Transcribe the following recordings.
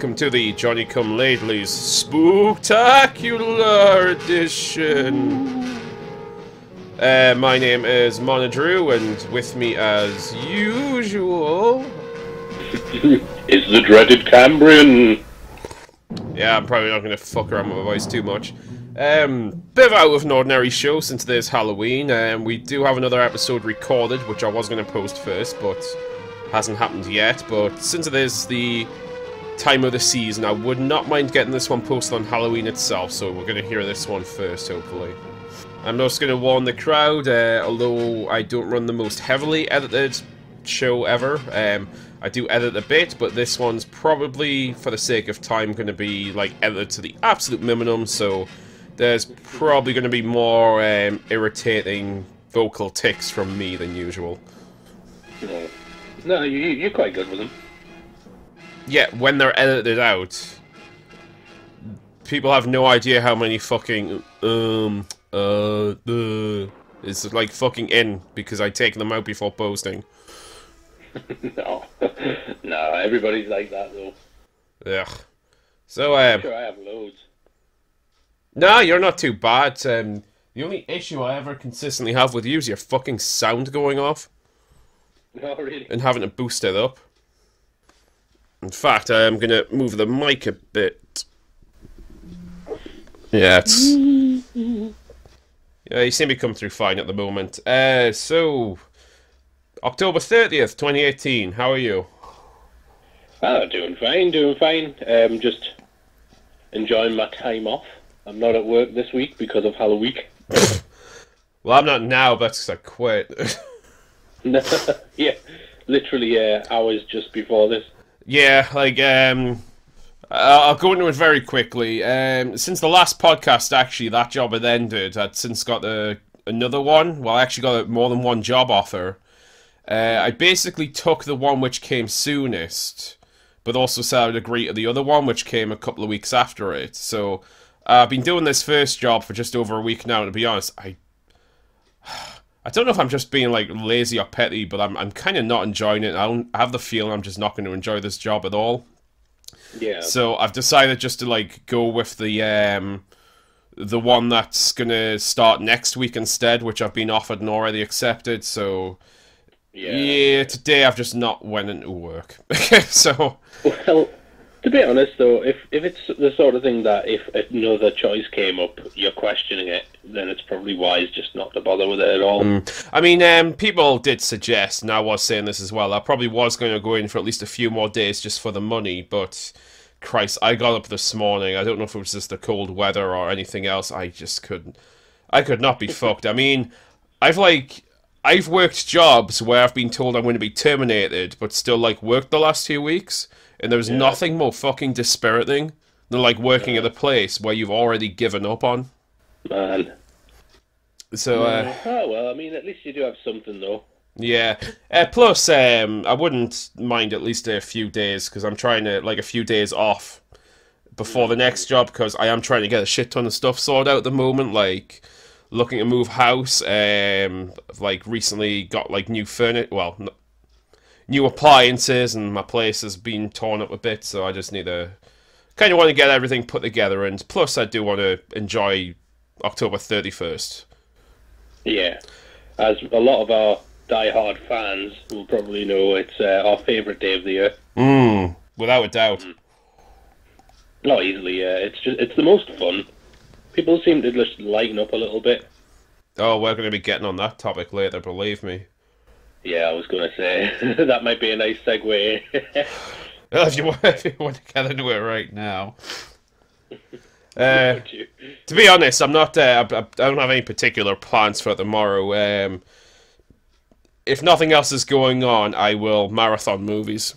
welcome to the Johnny Come Lately's Spooktacular Edition. My name is MonoDrew, and with me as usual... is the dreaded Cambrian. Yeah, I'm probably not going to fuck around with my voice too much. Bit of out of an ordinary show since it is Halloween. We do have another episode recorded, which I was going to post first, but hasn't happened yet. But since it is the time of the season, I would not mind getting this one posted on Halloween itself, so we're going to hear this one first, hopefully. I'm just going to warn the crowd, although I don't run the most heavily edited show ever, I do edit a bit, but this one's probably, for the sake of time, going to be, like, edited to the absolute minimum, so there's probably going to be more irritating vocal tics from me than usual. No, you're quite good with them. Yeah, when they're edited out, people have no idea how many fucking, is, like, fucking in, because I take them out before posting. No, everybody's like that, though. Ugh. So, I'm sure I have loads. No, you're not too bad. The only issue I ever consistently have with you is your fucking sound going off. No, really? And having to boost it up. In fact, I'm gonna move the mic a bit. Yeah, it's... Yeah, you seem to come through fine at the moment. So... October 30th, 2018, how are you? Ah, doing fine. Just enjoying my time off. I'm not at work this week because of Halloween. Well, I'm not now, but that's 'cause I quit. Yeah, literally hours just before this. Yeah, like, I'll go into it very quickly. Since the last podcast, actually, that job had ended. I'd since got another one. Well, I actually got more than one job offer. I basically took the one which came soonest, but also said I'd agree to the other one, which came a couple of weeks after it. So, I've been doing this first job for just over a week now, and to be honest, I don't know if I'm just being, like, lazy or petty, but I'm kind of not enjoying it. I have the feeling I'm just not going to enjoy this job at all. Yeah. So, I've decided just to, like, go with the one that's going to start next week instead, which I've been offered and already accepted, so... Yeah, today I've just not went into work. So... Well, to be honest, though, if it's the sort of thing that if another choice came up, you're questioning it, then it's probably wise just not to bother with it at all. I mean, people did suggest, and I was saying this as well, I probably was going to go in for at least a few more days just for the money, but... Christ, I got up this morning, I don't know if it was just the cold weather or anything else, I just couldn't... I could not be fucked. I mean, I've worked jobs where I've been told I'm going to be terminated, but still, like, worked the last few weeks, and there's nothing more fucking dispiriting than, like, working at a place where you've already given up on. Man. So, Oh, well, I mean, at least you do have something, though. Yeah. Plus, I wouldn't mind at least a few days, because I'm trying to, like, a few days off before the next job, because I am trying to get a shit ton of stuff sorted out at the moment, like... Looking to move house, like recently got like new furniture, well, new appliances, and my place has been torn up a bit, so I just need to, kind of want to get everything put together, and plus I do want to enjoy October 31st. Yeah, as a lot of our die-hard fans will probably know, it's our favourite day of the year. Without a doubt. Not easily, yeah. It's the most fun. People seem to just lighten up a little bit. Oh, we're going to be getting on that topic later, believe me. Yeah, I was going to say, that might be a nice segue. Well, if you want to get into it right now. To be honest, I'm not. I don't have any particular plans for tomorrow. If nothing else is going on, I will marathon movies.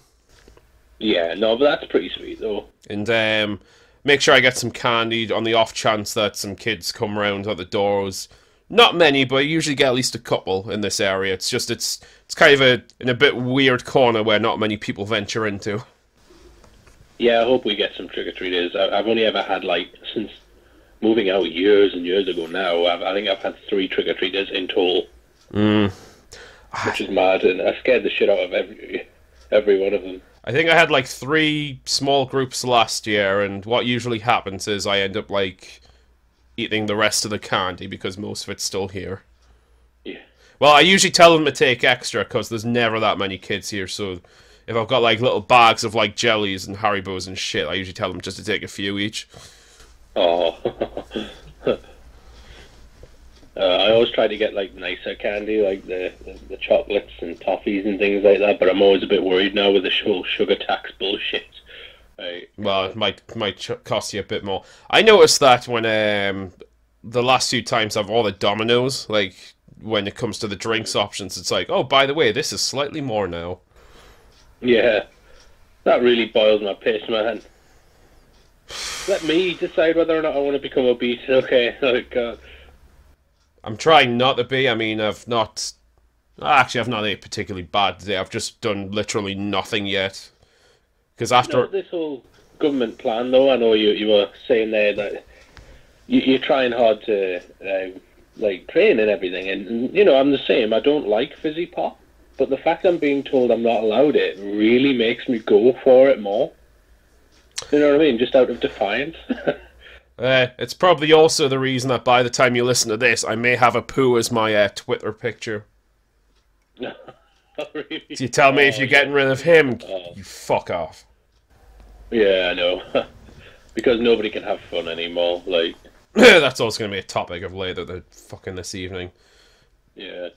Yeah, no, but that's pretty sweet, though. And make sure I get some candy on the off chance that some kids come round at the doors. Not many, but I usually get at least a couple in this area. It's just, it's kind of in a bit weird corner where not many people venture into. Yeah, I hope we get some trick-or-treaters. I've only ever had, like, since moving out years and years ago now, I think I've had 3 trick-or-treaters in total. Which is mad, and I scared the shit out of every one of them. I think I had like 3 small groups last year, and what usually happens is I end up like eating the rest of the candy because most of it's still here. Yeah. Well, I usually tell them to take extra because there's never that many kids here, so if I've got like little bags of like jellies and Haribos and shit, I usually tell them just to take a few each. Oh. I always try to get like nicer candy, like the chocolates and toffees and things like that. But I'm always a bit worried now with the whole sugar tax bullshit. Right. Well, it might cost you a bit more. I noticed that when the last few times I've ordered Domino's, like when it comes to the drinks options, it's like, oh, by the way, this is slightly more now. Yeah, that really boils my piss, man. Let me decide whether or not I want to become obese. Okay, oh god. I'm trying not to be. I mean, I've not had a particularly bad day. I've just done literally nothing yet. Because after this whole government plan, though, I know you were saying there that you're trying hard to like train and everything, and you know I'm the same. I don't like fizzy pop, but the fact I'm being told I'm not allowed it really makes me go for it more. You know what I mean? Just out of defiance. It's probably also the reason that by the time you listen to this, I may have a poo as my Twitter picture. Really? So you tell me if you're getting rid of him, you fuck off. Yeah, I know. Because nobody can have fun anymore. Like that's also going to be a topic of later fucking this evening. Yeah.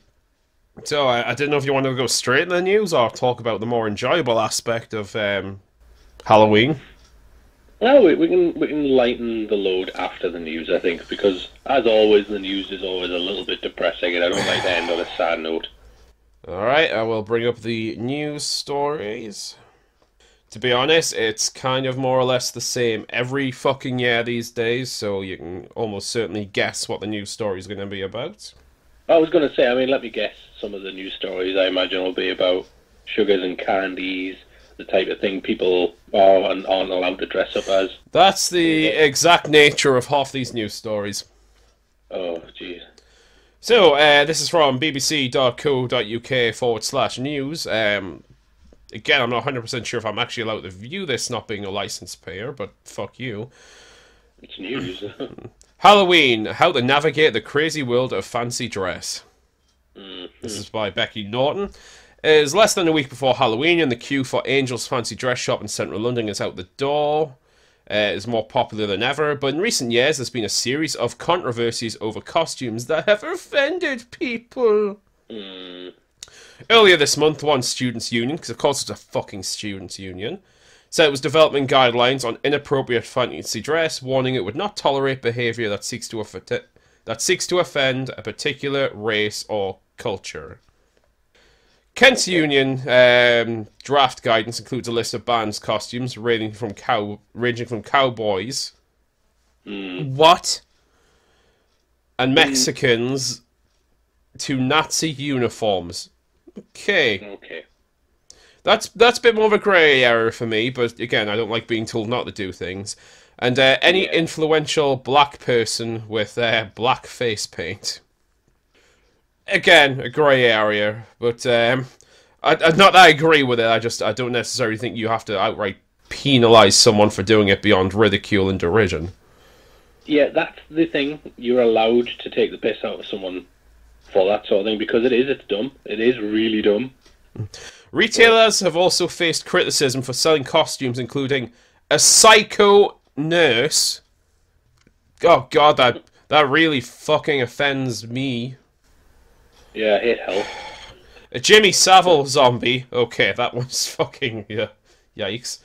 So I didn't know if you wanted to go straight in the news or talk about the more enjoyable aspect of Halloween. No, we can lighten the load after the news, I think, because as always, the news is always a little bit depressing, and I don't like to end on a sad note. Alright, I will bring up the news stories. To be honest, it's kind of more or less the same every fucking year these days, so you can almost certainly guess what the news story is going to be about. I was going to say, I mean, let me guess some of the news stories I imagine will be about sugars and candies, the type of thing people are and aren't allowed to dress up as. That's the exact nature of half these news stories. Oh, jeez. So, this is from bbc.co.uk/news. Again, I'm not 100% sure if I'm actually allowed to view this, not being a licensed payer, but fuck you. It's news. Halloween, how to navigate the crazy world of fancy dress. Mm-hmm. This is by Becky Norton. It is less than a week before Halloween, and the queue for Angel's Fancy Dress Shop in central London is out the door. It is more popular than ever, but in recent years there's been a series of controversies over costumes that have offended people. Mm. Earlier this month, one students' union, because of course it's a fucking students' union, said it was developing guidelines on inappropriate fancy dress, warning it would not tolerate behaviour that seeks to offend a particular race or culture. Kent's union draft guidance includes a list of bands' costumes ranging from cowboys, what, and Mexicans to Nazi uniforms. Okay. That's a bit more of a grey area for me, but again, I don't like being told not to do things. And any influential black person with black face paint. Again, a grey area, but not that I agree with it. I don't necessarily think you have to outright penalise someone for doing it beyond ridicule and derision. Yeah, that's the thing. You're allowed to take the piss out of someone for that sort of thing because it's dumb. It is really dumb. Retailers have also faced criticism for selling costumes including a psycho nurse. Oh god, that really fucking offends me. Yeah, I hate hell. A Jimmy Savile zombie. Okay, that one's fucking yikes.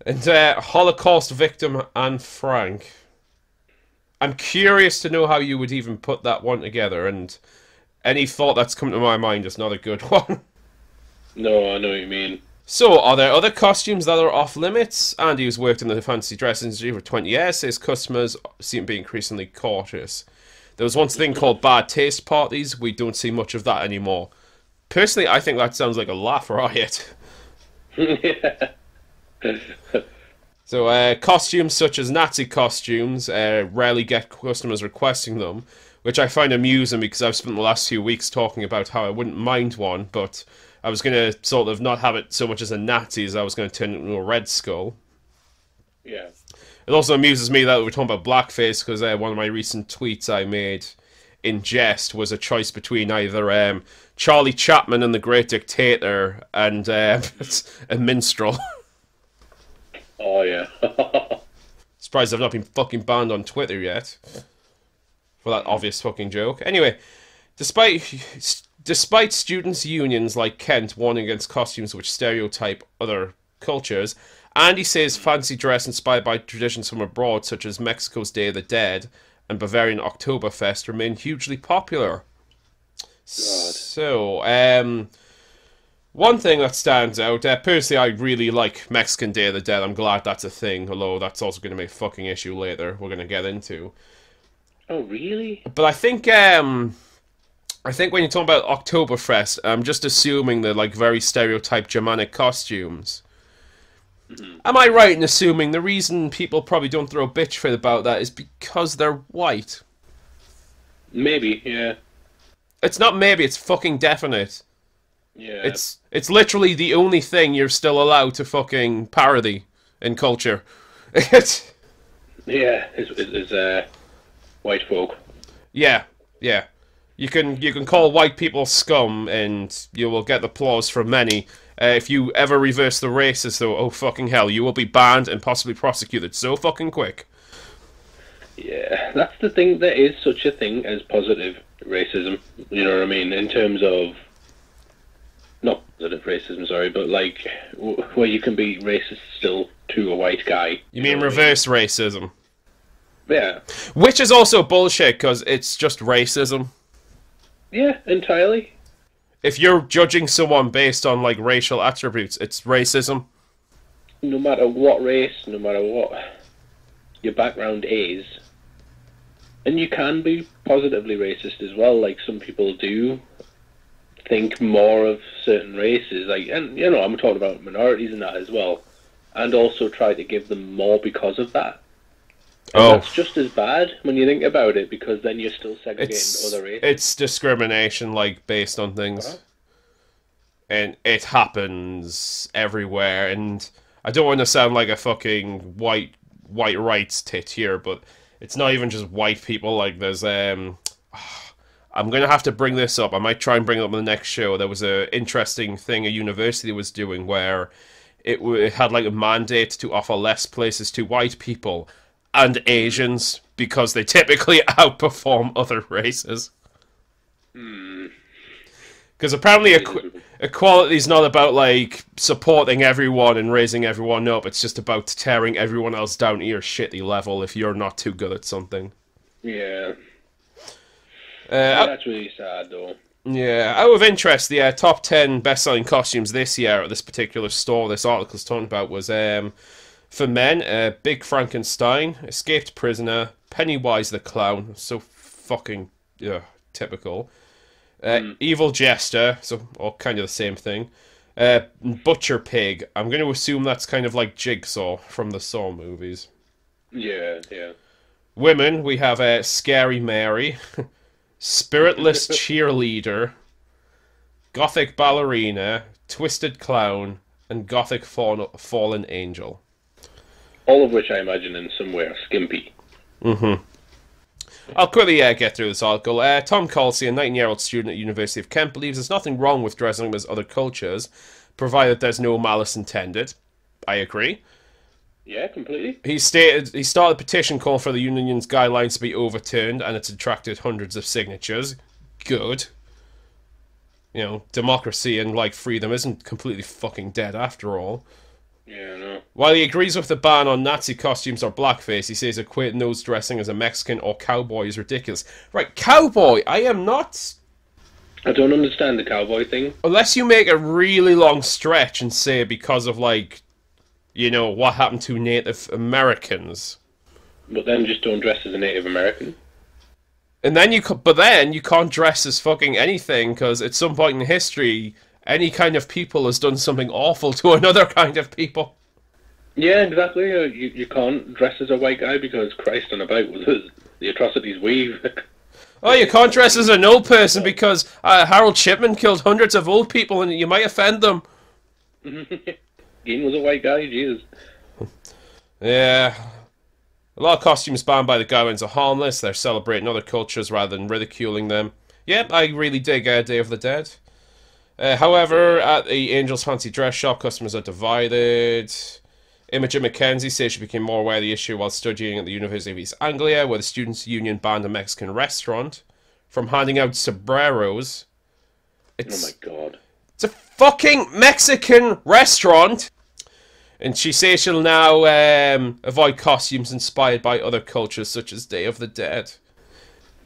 And Holocaust victim Anne Frank. I'm curious to know how you would even put that one together, and any thought that's come to my mind is not a good one. No, I know what you mean. So, are there other costumes that are off limits? Andy, who's worked in the fancy dress industry for 20 years, says customers seem to be increasingly cautious. There was once a thing called bad taste parties. We don't see much of that anymore. Personally, I think that sounds like a laugh riot. Yeah. So, costumes such as Nazi costumes rarely get customers requesting them, which I find amusing because I've spent the last few weeks talking about how I wouldn't mind one, but I was going to sort of not have it so much as a Nazi as I was going to turn it into a Red Skull. Yeah. It also amuses me that we're talking about blackface because one of my recent tweets I made in jest was a choice between either Charlie Chaplin and the Great Dictator and a minstrel. Oh, yeah. Surprised I've not been fucking banned on Twitter yet for that obvious fucking joke. Anyway, despite students' unions like Kent warning against costumes which stereotype other cultures, Andy says fancy dress inspired by traditions from abroad, such as Mexico's Day of the Dead and Bavarian Oktoberfest, remain hugely popular. God. So, one thing that stands out, personally, I really like Mexican Day of the Dead. I'm glad that's a thing, although that's also going to be a fucking issue later we're going to get into. Oh, really? But I think when you're talking about Oktoberfest, I'm just assuming the, like, very stereotyped Germanic costumes. Mm-hmm. Am I right in assuming the reason people probably don't throw a bitch fit about that is because they're white? Maybe, yeah. It's not maybe, it's fucking definite. Yeah. It's literally the only thing you're still allowed to fucking parody in culture. Yeah, it's white folk. Yeah. You can call white people scum and you will get applause from many. If you ever reverse the races, though, oh fucking hell, you will be banned and possibly prosecuted so fucking quick. Yeah, that's the thing. There is such a thing as positive racism. You know what I mean? In terms of not positive racism, sorry, but like where you can be racist still to a white guy. You mean reverse racism? Yeah. Which is also bullshit because it's just racism. Yeah, entirely. If you're judging someone based on, like, racial attributes, it's racism. No matter what race, no matter what your background is. And you can be positively racist as well, like some people do think more of certain races, like, and, you know, I'm talking about minorities and that as well, and also try to give them more because of that. And that's just as bad when you think about it, because then you're still segregating other races. It's discrimination, like, based on things. Uh-huh. And it happens everywhere, and I don't want to sound like a fucking white rights tit here, but it's not even just white people. Like, there's, I'm going to have to bring this up. I might try and bring it up on the next show. There was an interesting thing a university was doing where it had, like, a mandate to offer less places to white people and Asians because they typically outperform other races. Because apparently equality is not about, like, supporting everyone and raising everyone up. It's just about tearing everyone else down to your shitty level if you're not too good at something. Yeah. That's really sad, though. Yeah. Out of interest, the top 10 best-selling costumes this year at this particular store this article's talking about was, for men, Big Frankenstein, Escaped Prisoner, Pennywise the Clown, so fucking typical. Evil Jester, so all kind of the same thing. Butcher Pig. I'm going to assume that's kind of like Jigsaw from the Saw movies. Yeah. Women, we have Scary Mary, Spiritless Cheerleader, Gothic Ballerina, Twisted Clown, and Gothic Fallen Angel. All of which I imagine in some way are skimpy. Mm-hmm. I'll quickly get through this article. Tom Colsey, a 19-year-old student at University of Kent, believes there's nothing wrong with dressing up as other cultures, provided there's no malice intended. I agree. Yeah, completely. He started a petition calling for the union's guidelines to be overturned, and it's attracted hundreds of signatures. Good. You know, democracy and, like, freedom isn't completely fucking dead after all. Yeah, no. While he agrees with the ban on Nazi costumes or blackface, he says equating nose dressing as a Mexican or cowboy is ridiculous. Right, cowboy, I am not... I don't understand the cowboy thing. Unless you make a really long stretch and say because of, like, you know, what happened to Native Americans. But then just don't dress as a Native American. And then you can't dress as fucking anything, because at some point in history... any kind of people has done something awful to another kind of people. Yeah, exactly. You can't dress as a white guy because Christ on about was the atrocities we've... Oh, you can't dress as an old person because Harold Shipman killed hundreds of old people and you might offend them. Dean was a white guy, Jesus. Yeah. A lot of costumes banned by the guidelines are harmless. They're celebrating other cultures rather than ridiculing them. Yep, I really dig Day of the Dead. However, at the Angel's Fancy Dress Shop, customers are divided. Imogen Mackenzie says she became more aware of the issue while studying at the University of East Anglia, where the Students' Union banned a Mexican restaurant from handing out sombreros. Oh my god. It's a fucking Mexican restaurant! And she says she'll now avoid costumes inspired by other cultures, such as Day of the Dead.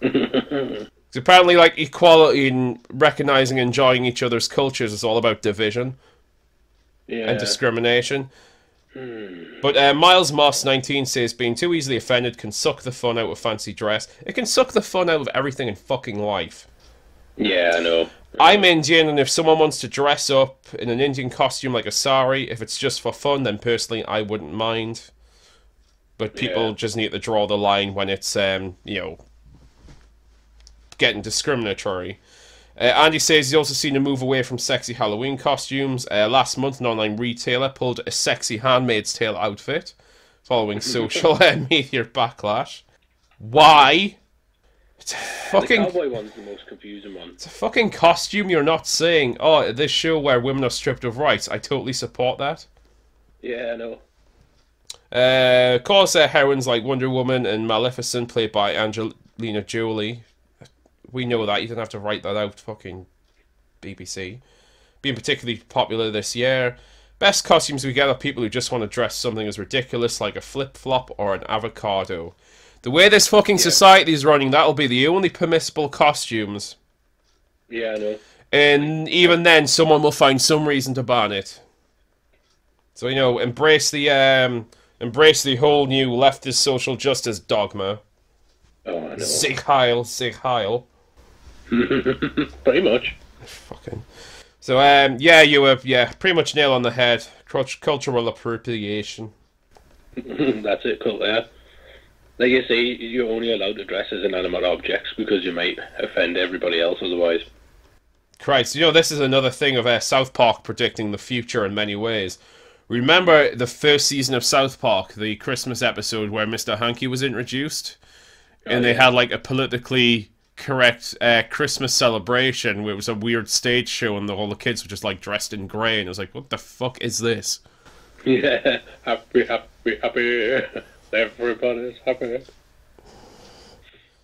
It's apparently, like, equality and recognising and enjoying each other's cultures is all about division and discrimination. But Miles Moss, 19, says being too easily offended can suck the fun out of fancy dress. It can suck the fun out of everything in fucking life. Yeah, I know. I'm Indian, and if someone wants to dress up in an Indian costume like a sari, if it's just for fun, then personally I wouldn't mind. But people just need to draw the line when it's, you know, getting discriminatory. Andy says he's also seen a move away from sexy Halloween costumes. Last month, an online retailer pulled a sexy Handmaid's Tale outfit following social media backlash. Why? It's a fucking... The cowboy one's the most confusing one. It's a fucking costume. You're not saying, oh, this show where women are stripped of rights. I totally support that. Yeah, I know. Of course, heroines like Wonder Woman and Maleficent, played by Angelina Jolie. We know that. You didn't have to write that out, fucking BBC. Being particularly popular this year. Best costumes we get are people who just want to dress something as ridiculous like a flip-flop or an avocado. The way this fucking society is running, that'll be the only permissible costumes. Yeah, I know. And even then, someone will find some reason to ban it. So, you know, embrace the whole new leftist social justice dogma. Oh, I know. Sig Heil, Sig Heil. Pretty much. Fucking. So, yeah, you were, pretty much nail on the head. Cultural appropriation. That's it, cool, yeah. Like you say, you're only allowed to dress as inanimate objects because you might offend everybody else otherwise. Christ, you know, this is another thing of South Park predicting the future in many ways. Remember the first season of South Park, the Christmas episode where Mr. Hanky was introduced? And they had, like, a politically correct Christmas celebration where it was a weird stage show and all the kids were just, like, dressed in grey. And it was like, what the fuck is this? Yeah, happy, happy, happy. Everybody's happy.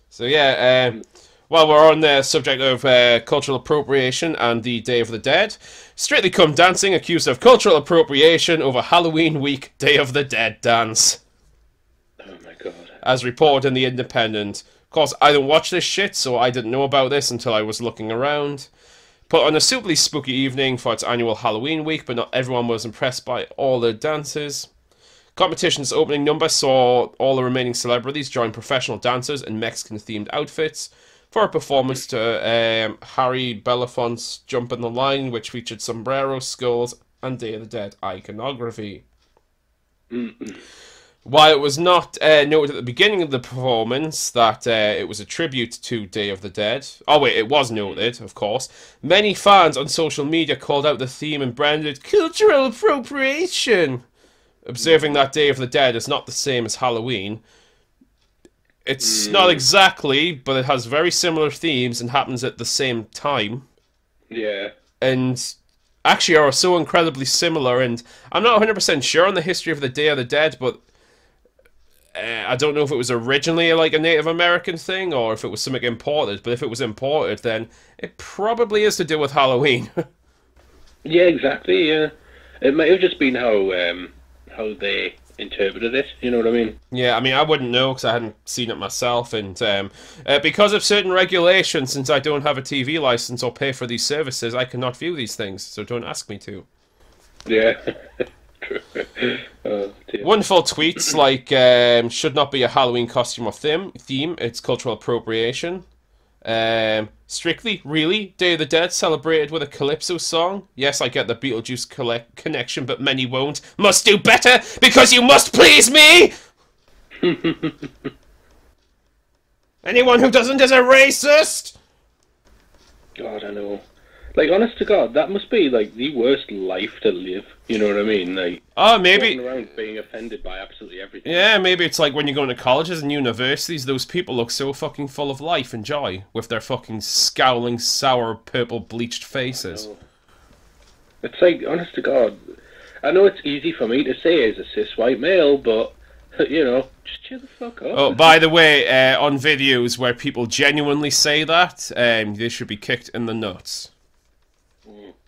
So, yeah, while we're on the subject of cultural appropriation and the Day of the Dead, Strictly Come Dancing accused of cultural appropriation over Halloween week Day of the Dead dance. Oh my god. As reported in The Independent. Of course, I don't watch this shit, so I didn't know about this until I was looking around. Put on a superly spooky evening for its annual Halloween week, but not everyone was impressed by all the dances. Competition's opening number saw all the remaining celebrities join professional dancers in Mexican-themed outfits for a performance to Harry Belafonte's Jump in the Line, which featured sombreros, skulls, and Day of the Dead iconography. While it was not noted at the beginning of the performance that it was a tribute to Day of the Dead... Oh wait, it was noted, of course. Many fans on social media called out the theme and branded cultural appropriation, observing that Day of the Dead is not the same as Halloween. It's not exactly, but it has very similar themes and happens at the same time. Yeah. And actually are so incredibly similar, and I'm not 100% sure on the history of the Day of the Dead, but I don't know if it was originally like a Native American thing or if it was something imported, but if it was imported, then it probably is to do with Halloween. Yeah, exactly, yeah. It might have just been how they interpreted it, you know what I mean? Yeah, I mean, I wouldn't know because I hadn't seen it myself, and because of certain regulations, since I don't have a TV license or pay for these services, I cannot view these things, so don't ask me to. Yeah. True. Oh, wonderful tweets like, should not be a Halloween costume or theme, it's cultural appropriation. Strictly, really? Day of the Dead celebrated with a Calypso song? Yes, I get the Beetlejuice connection, but many won't. Must do better, because you must please me! Anyone who doesn't is a racist! God, I know. Like, honest to God, that must be, like, the worst life to live. You know what I mean? Like, maybe... walking around being offended by absolutely everything. Yeah, maybe it's like when you go into colleges and universities, those people look so fucking full of life and joy, with their fucking scowling, sour, purple, bleached faces. It's like, honest to God, I know it's easy for me to say as a cis white male, but, you know, just chill the fuck up. Oh, by the way, on videos where people genuinely say that, they should be kicked in the nuts.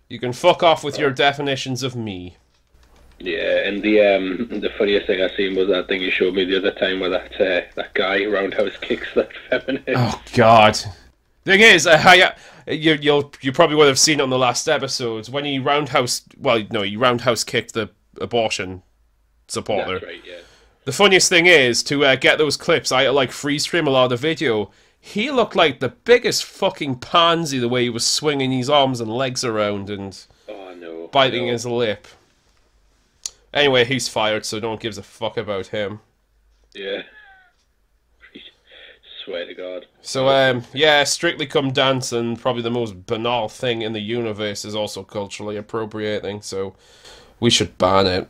You can fuck off with your definitions of me. Yeah, and the funniest thing I seen was that thing you showed me the other time where that guy roundhouse kicks that feminist. Oh God. Thing is, you probably would have seen it on the last episodes when he roundhouse kicked the abortion supporter. That's right, yeah. The funniest thing is to get those clips. I like freeze frame a lot of the video. He looked like the biggest fucking pansy the way he was swinging his arms and legs around and biting his lip. Anyway, he's fired, so no one gives a fuck about him. Yeah. Swear to God. So, yeah, Strictly Come Dancing, probably the most banal thing in the universe, is also culturally appropriating, so we should ban it.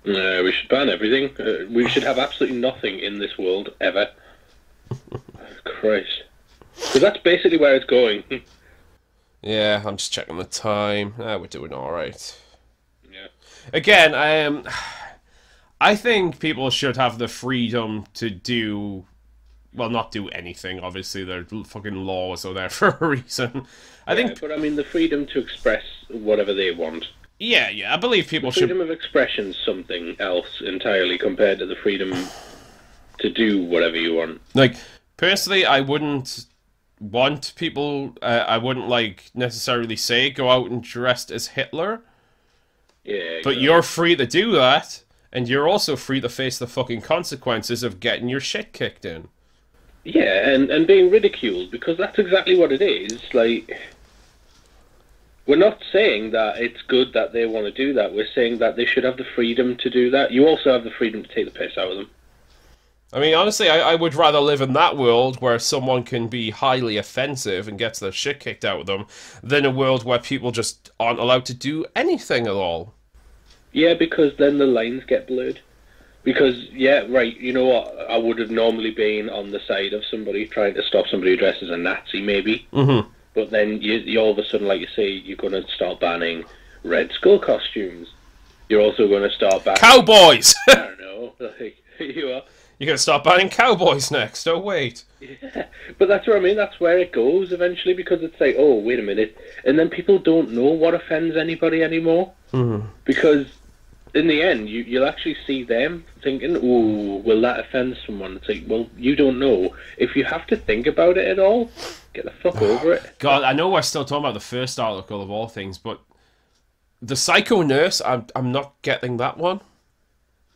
No, we should ban everything. We should have absolutely nothing in this world, ever. Christ. Because that's basically where it's going. Yeah, I'm just checking the time. We're doing alright. Yeah. Again, I think people should have the freedom to do... Well, not do anything, obviously. Their fucking laws are there for a reason. But I mean, the freedom to express whatever they want. Yeah, I believe people should... Freedom of expression is something else entirely compared to the freedom to do whatever you want. Like... Personally, I wouldn't want people, I wouldn't, like, necessarily say go out and dressed as Hitler. Yeah, exactly. But you're free to do that, and you're also free to face the fucking consequences of getting your shit kicked in. Yeah, and being ridiculed, because that's exactly what it is. Like, we're not saying that it's good that they want to do that. We're saying that they should have the freedom to do that. You also have the freedom to take the piss out of them. I mean, honestly, I would rather live in that world where someone can be highly offensive and gets their shit kicked out of them than a world where people just aren't allowed to do anything at all. Yeah, because then the lines get blurred. Because, yeah, right, you know what, I would have normally been on the side of somebody trying to stop somebody who dresses as a Nazi, maybe. Mm-hmm. But then you all of a sudden, like you say, you're going to start banning Red Skull costumes. You're also going to start banning... Cowboys! I don't know, like, you are... You're going to start banning cowboys next. Oh, wait. Yeah, but that's what I mean. That's where it goes eventually, because it's like, oh, wait a minute. And then people don't know what offends anybody anymore. Mm-hmm. Because in the end, you'll actually see them thinking, oh, will that offend someone? It's like, well, you don't know. If you have to think about it at all, get the fuck over it. God, I know we're still talking about the first article of all things, but the psycho nurse, I'm not getting that one.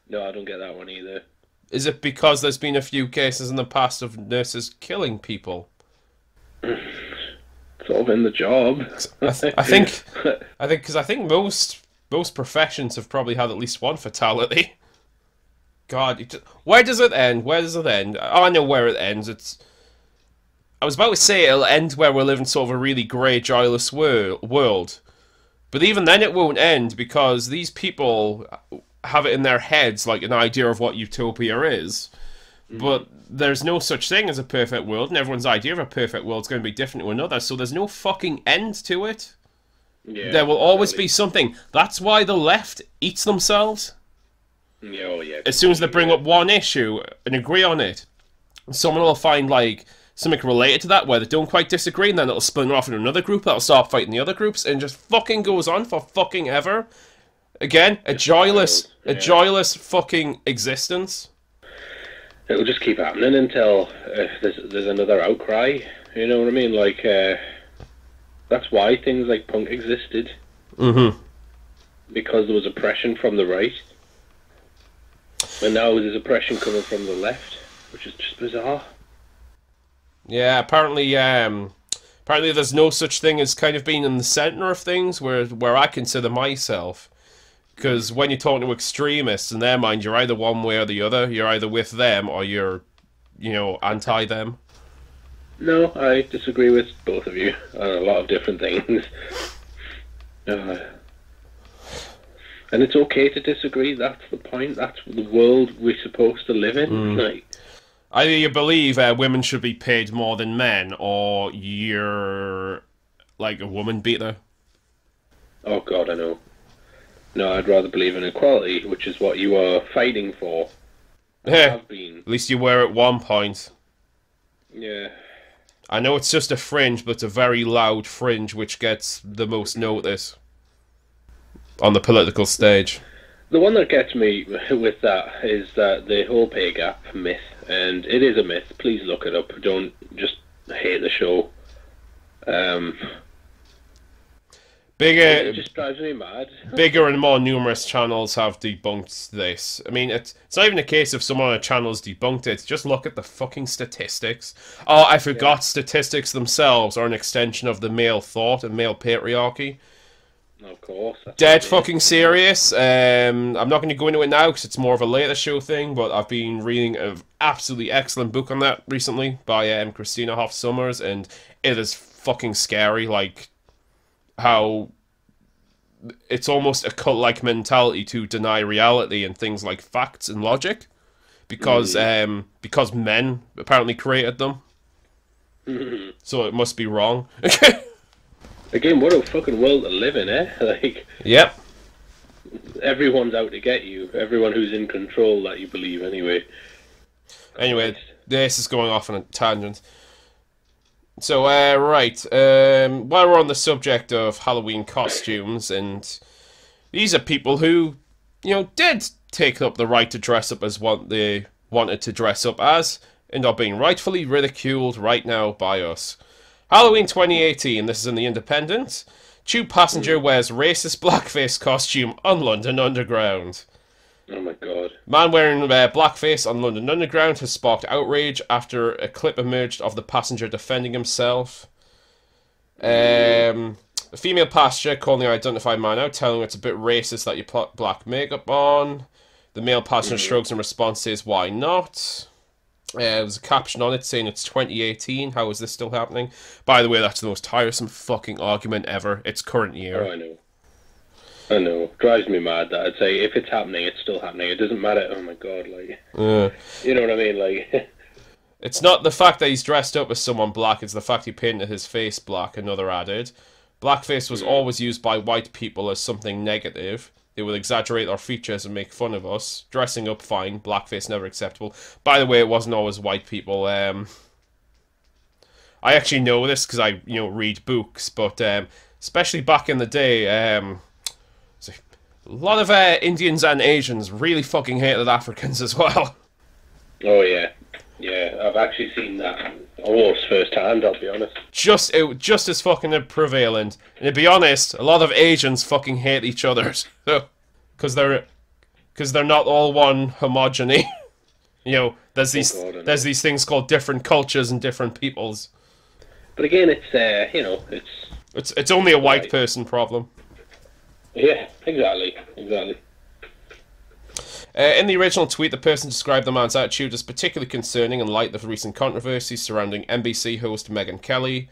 No, I don't get that one either. Is it because there's been a few cases in the past of nurses killing people? Sort of in the job. I think most professions have probably had at least one fatality. God, where does it end? Where does it end? Oh, I know where it ends. I was about to say it'll end where we're living sort of a really grey, joyless world. But even then it won't end because these people have it in their heads like an idea of what utopia is. But there's no such thing as a perfect world, and everyone's idea of a perfect world is going to be different to another, so there's no fucking end to it. Yeah, there will always be something. That's why the left eats themselves. Yeah, oh yeah. As soon as they bring up one issue and agree on it, someone will find like something related to that where they don't quite disagree, and then it'll splinter off in another group that'll start fighting the other groups, and just fucking goes on for fucking ever. Again, a joyless fucking existence. It'll just keep happening until there's another outcry. You know what I mean? Like, that's why things like punk existed. Mm-hmm. Because there was oppression from the right. And now there's oppression coming from the left, which is just bizarre. Yeah, apparently there's no such thing as kind of being in the centre of things, where I consider myself. Because when you're talking to extremists, in their mind, you're either one way or the other. You're either with them or you're, anti them. No, I disagree with both of you on a lot of different things. Uh, and it's okay to disagree. That's the point. That's the world we're supposed to live in. Like, Either you believe women should be paid more than men, or you're like a woman beater. oh God, I know. No, I'd rather believe in equality, which is what you are fighting for. Yeah, Have been. at least you were at one point. Yeah. I know it's just a fringe, but it's a very loud fringe which gets the most notice on the political stage. The one that gets me with that is that the whole pay gap myth, and it is a myth. Please look it up. Don't just hate the show. It just drives me mad. Bigger and more numerous channels have debunked this. I mean, it's not even a case of someone on a channel's debunked it. Just look at the fucking statistics. Oh, I forgot statistics themselves are an extension of the male thought and male patriarchy. Of course. Dead fucking serious. I'm not going to go into it now because it's more of a later show thing, but I've been reading an absolutely excellent book on that recently by Christina Hoff Sommers, and it is fucking scary, like how it's almost a cult-like mentality to deny reality and things like facts and logic because men apparently created them. So it must be wrong. Again, what a fucking world to live in, eh? Like, yep. Everyone's out to get you. Everyone who's in control, that you believe, anyway. Anyway, this is going off on a tangent. So, right, while we're on the subject of Halloween costumes, and these are people who, you know, did take up the right to dress up as what they wanted to dress up as, and are being rightfully ridiculed right now by us. Halloween 2018, this is in The Independent. Tube passenger wears racist blackface costume on London Underground. Oh my god. Man wearing blackface on London Underground has sparked outrage after a clip emerged of the passenger defending himself. The female passenger calling the identified man out, telling him it's a bit racist that you put black makeup on. The male passenger shrugs in response, says, why not? There's a caption on it saying it's 2018, how is this still happening? By the way, that's the most tiresome fucking argument ever. It's current year. Oh, I know. I know. Drives me mad that I'd say if it's happening, it's still happening. It doesn't matter. Oh my god, like... You know what I mean? Like... It's not the fact that he's dressed up as someone black, it's the fact he painted his face black, another added. Blackface was always used by white people as something negative. They will exaggerate our features and make fun of us. Dressing up, fine. Blackface, never acceptable. By the way, it wasn't always white people. I actually know this because I, read books, but especially back in the day, a lot of Indians and Asians really fucking hated Africans as well. Oh, yeah. Yeah, I've actually seen that almost firsthand, I'll be honest. Just as fucking prevalent. And to be honest, a lot of Asians fucking hate each other. Because they're not all one homogeny. There's these things called different cultures and different peoples. But again, it's only a white person problem. Yeah, exactly. In the original tweet, the person described the man's attitude as particularly concerning in light of recent controversies surrounding NBC host Megyn Kelly,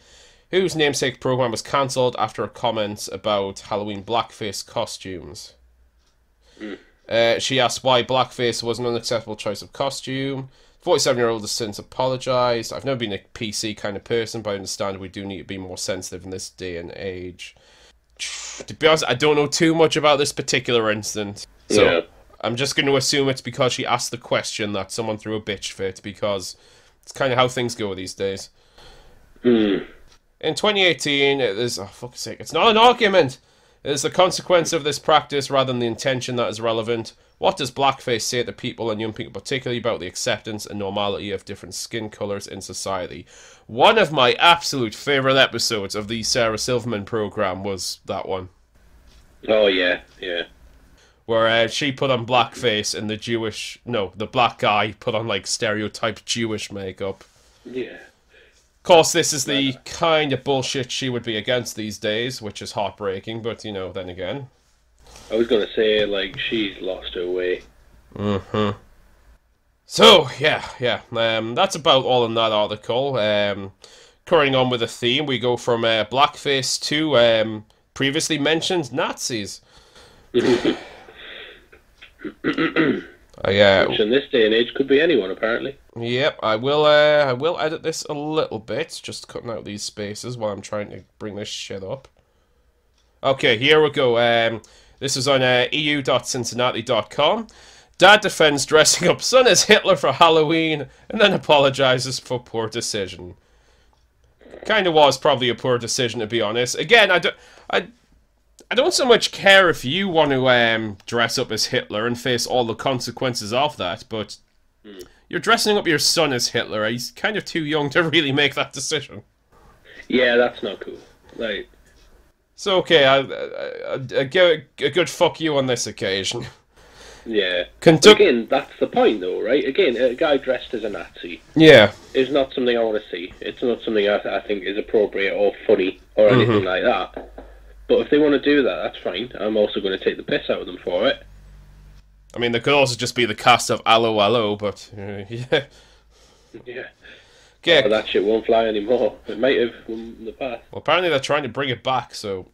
whose namesake program was cancelled after a comment about Halloween blackface costumes. She asked why blackface was an unacceptable choice of costume. 47-year-old has since apologised. I've never been a PC kind of person, but I understand we do need to be more sensitive in this day and age. To be honest, I don't know too much about this particular incident. So yeah. I'm just going to assume it's because she asked the question that someone threw a bitch fit, because it's kind of how things go these days. In 2018, it is... Oh, fuck's sake. It's not an argument! It is the consequence of this practice rather than the intention that is relevant. What does blackface say to people, and young people particularly, about the acceptance and normality of different skin colours in society? One of my absolute favourite episodes of the Sarah Silverman programme was that one. Oh, yeah. Where she put on blackface and the black guy put on, like, stereotyped Jewish makeup. Yeah. Of course, this is the kind of bullshit she would be against these days, which is heartbreaking, but, then again. I was going to say, like, she's lost her way. So, yeah. That's about all in that article. Carrying on with the theme, we go from blackface to previously mentioned Nazis. Which in this day and age could be anyone, apparently. Yep, I will edit this a little bit, just cutting out these spaces while I'm trying to bring this shit up. Okay, here we go. This is on eu.cincinnati.com. Dad defends dressing up son as Hitler for Halloween and then apologizes for poor decision. Kind of was probably a poor decision, to be honest. Again, I don't so much care if you want to dress up as Hitler and face all the consequences of that, but you're dressing up your son as Hitler. He's kind of too young to really make that decision. Yeah, that's not cool. Like, so okay, I give a good fuck you on this occasion. Yeah. Again, that's the point, though, right? Again, a guy dressed as a Nazi. Yeah. Is not something I want to see. It's not something I think is appropriate or funny or anything like that. But if they want to do that, that's fine. I'm also going to take the piss out of them for it. I mean, there could also just be the cast of Allo Allo, but yeah. Yeah. Okay. Oh, that shit won't fly anymore. It might have in the past. Well, apparently they're trying to bring it back, so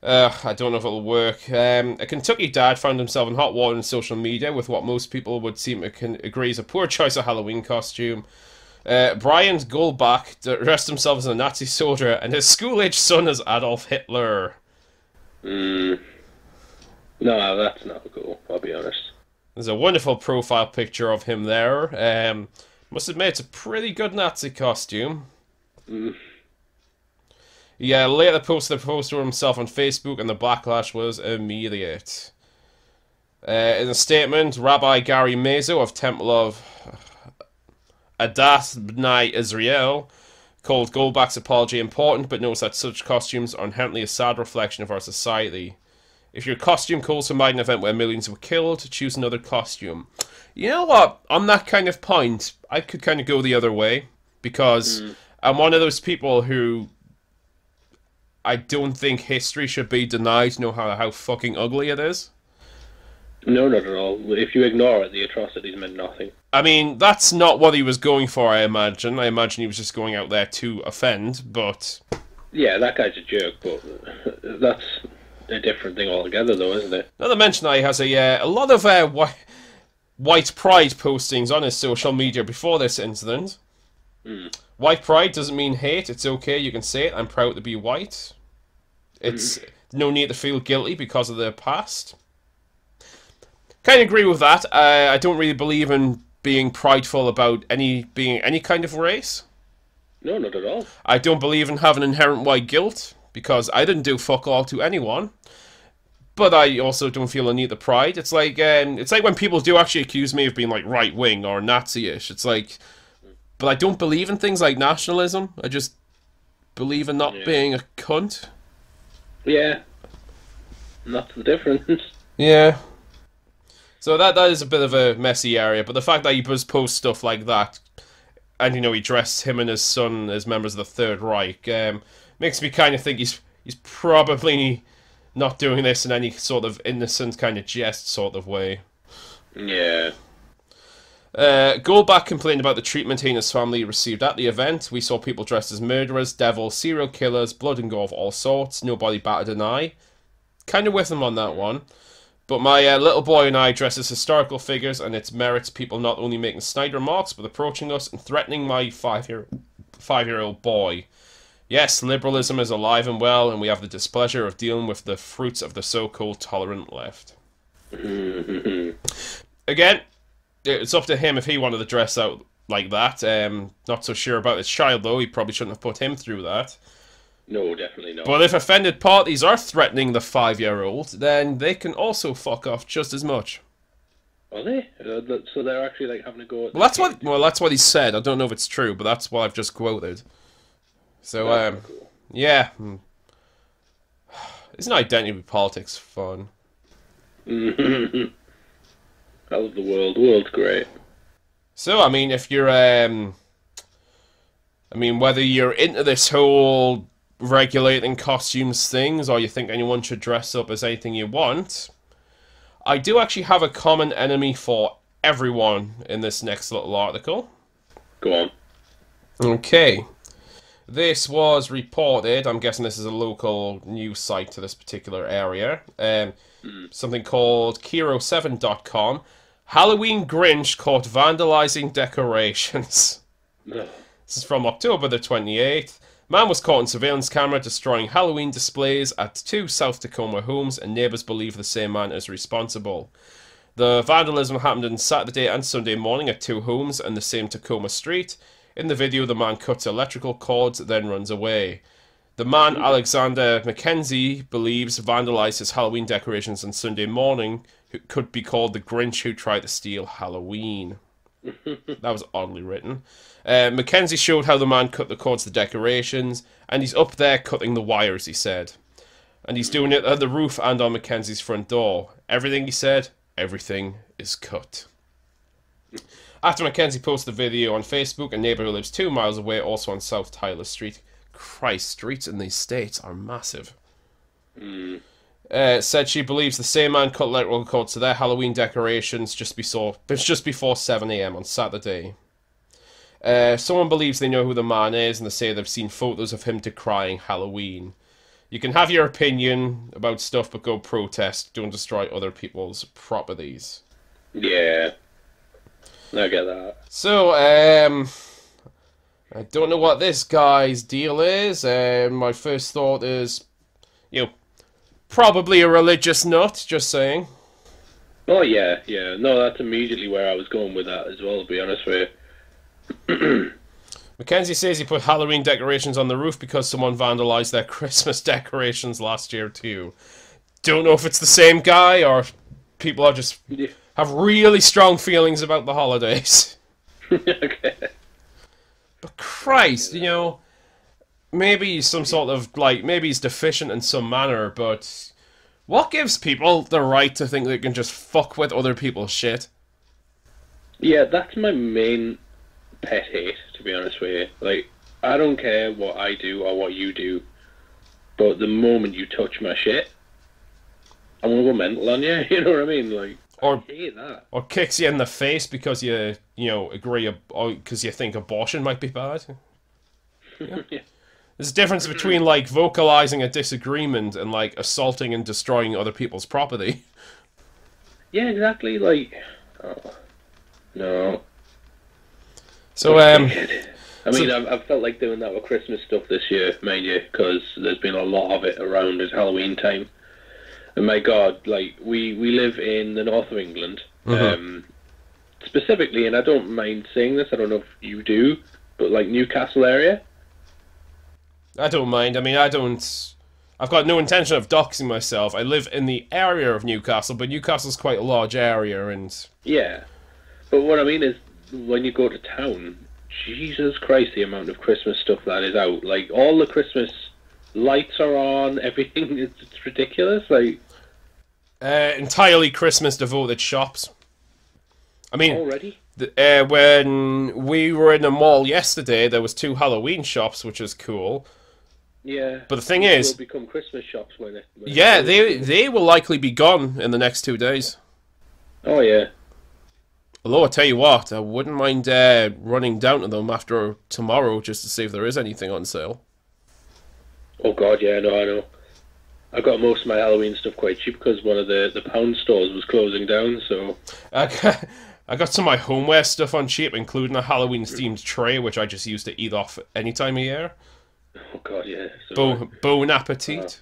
I don't know if it'll work. A Kentucky dad found himself in hot water on social media with what most people would seem to agree is a poor choice of Halloween costume. Brian Goldbach dressed himself as a Nazi soldier and his school-aged son as Adolf Hitler. No, that's not cool, I'll be honest. There's a wonderful profile picture of him there. Must admit, it's a pretty good Nazi costume. He later posted a poster of himself on Facebook, and the backlash was immediate. In a statement, Rabbi Gary Mazo of Temple of Adath B'nai Israel called Goldbach's apology important, but notes that such costumes are inherently a sad reflection of our society. If your costume calls for an event where millions were killed, choose another costume. You know what? On that kind of point, I could kind of go the other way, because I'm one of those people who I don't think history should be denied, know how fucking ugly it is. No, not at all. If you ignore it, the atrocities meant nothing. I mean, that's not what he was going for, I imagine. I imagine he was just going out there to offend, but... Yeah, that guy's a jerk, but that's a different thing altogether, though, isn't it? Not to mention that he has a lot of white pride postings on his social media before this incident. White pride doesn't mean hate. It's okay, you can say it. I'm proud to be white. It's no need to feel guilty because of their past. Kind of agree with that. I don't really believe in being prideful about being any kind of race. No, not at all. I don't believe in having inherent white guilt, because I didn't do fuck all to anyone. But I also don't feel a need to pride. It's like when people do actually accuse me of being like right wing or Nazi-ish. It's like, but I don't believe in things like nationalism. I just believe in not being a cunt. Yeah, and that's the difference. Yeah. So that is a bit of a messy area, but the fact that he does post stuff like that, and he dressed him and his son as members of the Third Reich, makes me kind of think he's probably not doing this in any sort of innocent kind of jest sort of way. Yeah. Goldbach complained about the treatment he and his family received at the event. We saw people dressed as murderers, devils, serial killers, blood and gore of all sorts. Nobody batted an eye. Kind of with him on that one. But my little boy and I dress as historical figures, and it merits people not only making snide remarks, but approaching us and threatening my five-year-old boy. Yes, liberalism is alive and well, and we have the displeasure of dealing with the fruits of the so-called tolerant left. Again, it's up to him if he wanted to dress out like that. Not so sure about his child, though. He probably shouldn't have put him through that. No, definitely not. But if offended parties are threatening the 5-year-old, then they can also fuck off just as much. Are they? So they're actually like having a go at... That's what he said. I don't know if it's true, but that's what I've just quoted. So, cool. Yeah. Isn't identity politics fun? I love the world. The world's great. So, I mean, if you're, whether you're into this whole regulating costumes things, or you think anyone should dress up as anything you want, I do actually have a common enemy for everyone in this next little article. Go on. Okay. This was reported, I'm guessing this is a local news site to this particular area, something called Kiro7.com. Halloween Grinch caught vandalizing decorations. No. This is from October the 28th. Man was caught on surveillance camera destroying Halloween displays at 2 South Tacoma homes, and neighbours believe the same man is responsible. The vandalism happened on Saturday and Sunday morning at 2 homes on the same Tacoma street. In the video, the man cuts electrical cords, then runs away. The man, Alexander McKenzie, believes vandalized his Halloween decorations on Sunday morning, who could be called the Grinch who tried to steal Halloween. That was oddly written. Mackenzie showed how the man cut the cords to the decorations, and he's up there cutting the wires, he said. And he's doing it at the roof and on Mackenzie's front door. Everything, he said, everything is cut. After Mackenzie posted the video on Facebook, a neighbour who lives 2 miles away, also on South Tyler Street. Christ, streets in these states are massive. Said she believes the same man cut electrical cords to their Halloween decorations just before 7 a.m. on Saturday. Someone believes they know who the man is, and they say they've seen photos of him decrying Halloween. You can have your opinion about stuff, but go protest. Don't destroy other people's properties. Yeah. I get that. So, I don't know what this guy's deal is. My first thought is, probably a religious nut, just saying. Oh, yeah. No, that's immediately where I was going with that as well, to be honest with you. Mackenzie says he put Halloween decorations on the roof because someone vandalized their Christmas decorations last year, too. Don't know if it's the same guy, or people are just... have really strong feelings about the holidays. Okay. But Christ, maybe he's some sort of, maybe he's deficient in some manner, but what gives people the right to think they can just fuck with other people's shit? Yeah, that's my main pet hate, to be honest with you. I don't care what I do or what you do, but the moment you touch my shit, I'm gonna go mental on you, you know what I mean? I hate that. Or kicks you in the face because you agree, because you think abortion might be bad. Yeah. Yeah. There's a difference between, vocalizing a disagreement and, assaulting and destroying other people's property. Yeah, exactly, oh, no. So, I mean, I've felt like doing that with Christmas stuff this year, mind you, because there's been a lot of it around at Halloween time. And my God, we live in the north of England, specifically, and I don't mind saying this, I don't know if you do, but Newcastle area. I don't mind. I mean, I've got no intention of doxing myself. I live in the area of Newcastle, but Newcastle's quite a large area, and... Yeah. But what I mean is, when you go to town, Jesus Christ, the amount of Christmas stuff that is out. All the Christmas lights are on, everything, it's ridiculous, entirely Christmas devoted shops. I mean, already? When we were in the mall yesterday, there was 2 Halloween shops, which is cool. Yeah. But the thing is... will become Christmas shops when they will likely be gone in the next 2 days. Oh, yeah. Although, I tell you what, I wouldn't mind running down to them after tomorrow just to see if there is anything on sale. Oh, God, yeah, I know. I got most of my Halloween stuff quite cheap because one of the pound stores was closing down, so... I got some of my homeware stuff on cheap, including a Halloween-themed tray, which I just use to eat off any time of year. Oh, God, yeah. Bon appetit.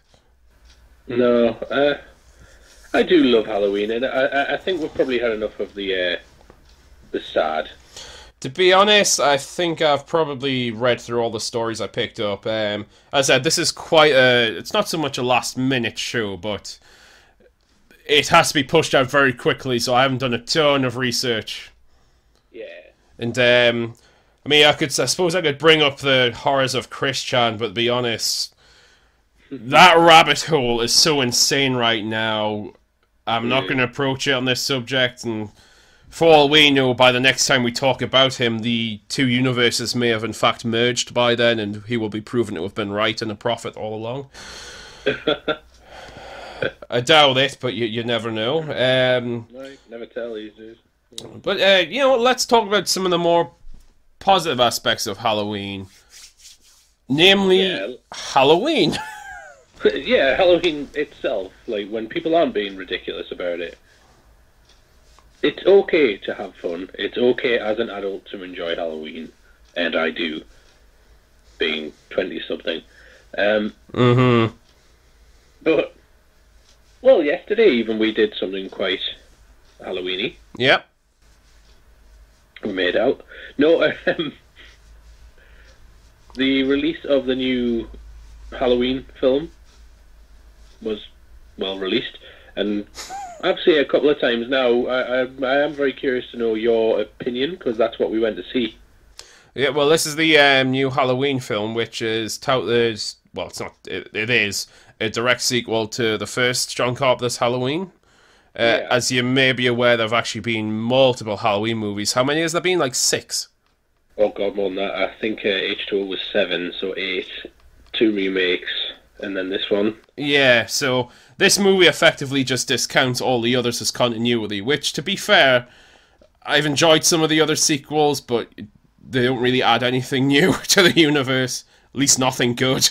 No, I do love Halloween, and I think we've probably had enough of the sad. To be honest, I think I've probably read through all the stories I picked up. As I said, this is it's not so much a last-minute show, but it has to be pushed out very quickly, so I haven't done a ton of research. Yeah. And, I mean, I suppose I could bring up the horrors of Christian, but to be honest, that rabbit hole is so insane right now. I'm not going to approach it on this subject, and... for all we know, by the next time we talk about him, the 2 universes may have in fact merged by then, and he will be proven to have been right and a prophet all along. I doubt it, but you never know. No, never tell these days. But, you know, let's talk about some of the more positive aspects of Halloween. Namely, Yeah. Halloween. Yeah, Halloween itself, like when people aren't being ridiculous about it, it's okay to have fun. It's okay as an adult to enjoy Halloween, and I do, being 20 something. Mm-hmm. But well, yesterday even we did something quite Halloweeny. Yep. We made out. No, the release of the new Halloween film was well released, and I've seen it a couple of times now. I am very curious to know your opinion, because that's what we went to see. Yeah, well, this is the new Halloween film, which is touted. Well, it's not. It is a direct sequel to the first John Carpenter's Halloween. Yeah. As you may be aware, there have actually been multiple Halloween movies. How many has there been? Like 6? Oh god, more than that. I think H2O was 7, so 8. 2 remakes, and then this one. Yeah, so this movie effectively just discounts all the others as continuity, which, to be fair, I've enjoyed some of the other sequels, but they don't really add anything new to the universe. At least nothing good.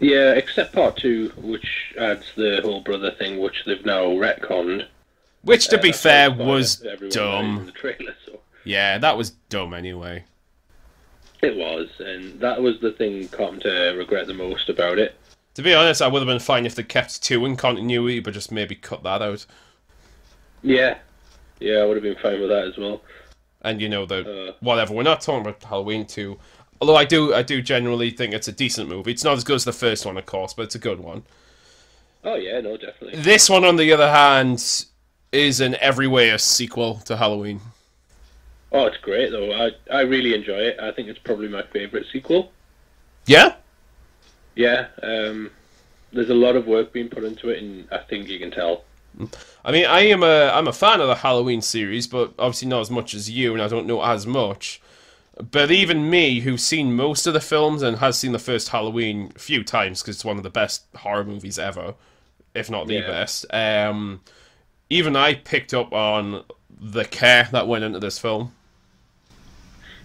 Yeah, except part 2, which adds the whole brother thing, which they've now retconned. Which, to be That's fair, why was everyone dies dumb. in the trailer, so. Yeah, that was dumb anyway. It was, and that was the thing Carpenter regret the most about it. To be honest, I would have been fine if they kept 2 in continuity, but just maybe cut that out. Yeah, I would have been fine with that as well. And you know, whatever, we're not talking about Halloween 2. Although I do generally think it's a decent movie. It's not as good as the first one, of course, but it's a good one. Oh yeah, no, definitely. This one, on the other hand, is in every way a sequel to Halloween. Oh, it's great though. I really enjoy it. I think it's probably my favourite sequel. Yeah? Yeah, there's a lot of work being put into it, and I think you can tell. I mean, I'm a fan of the Halloween series, but obviously not as much as you, and I don't know as much. But even me, who's seen most of the films and has seen the first Halloween a few times, because it's one of the best horror movies ever, if not the best, even I picked up on the care that went into this film.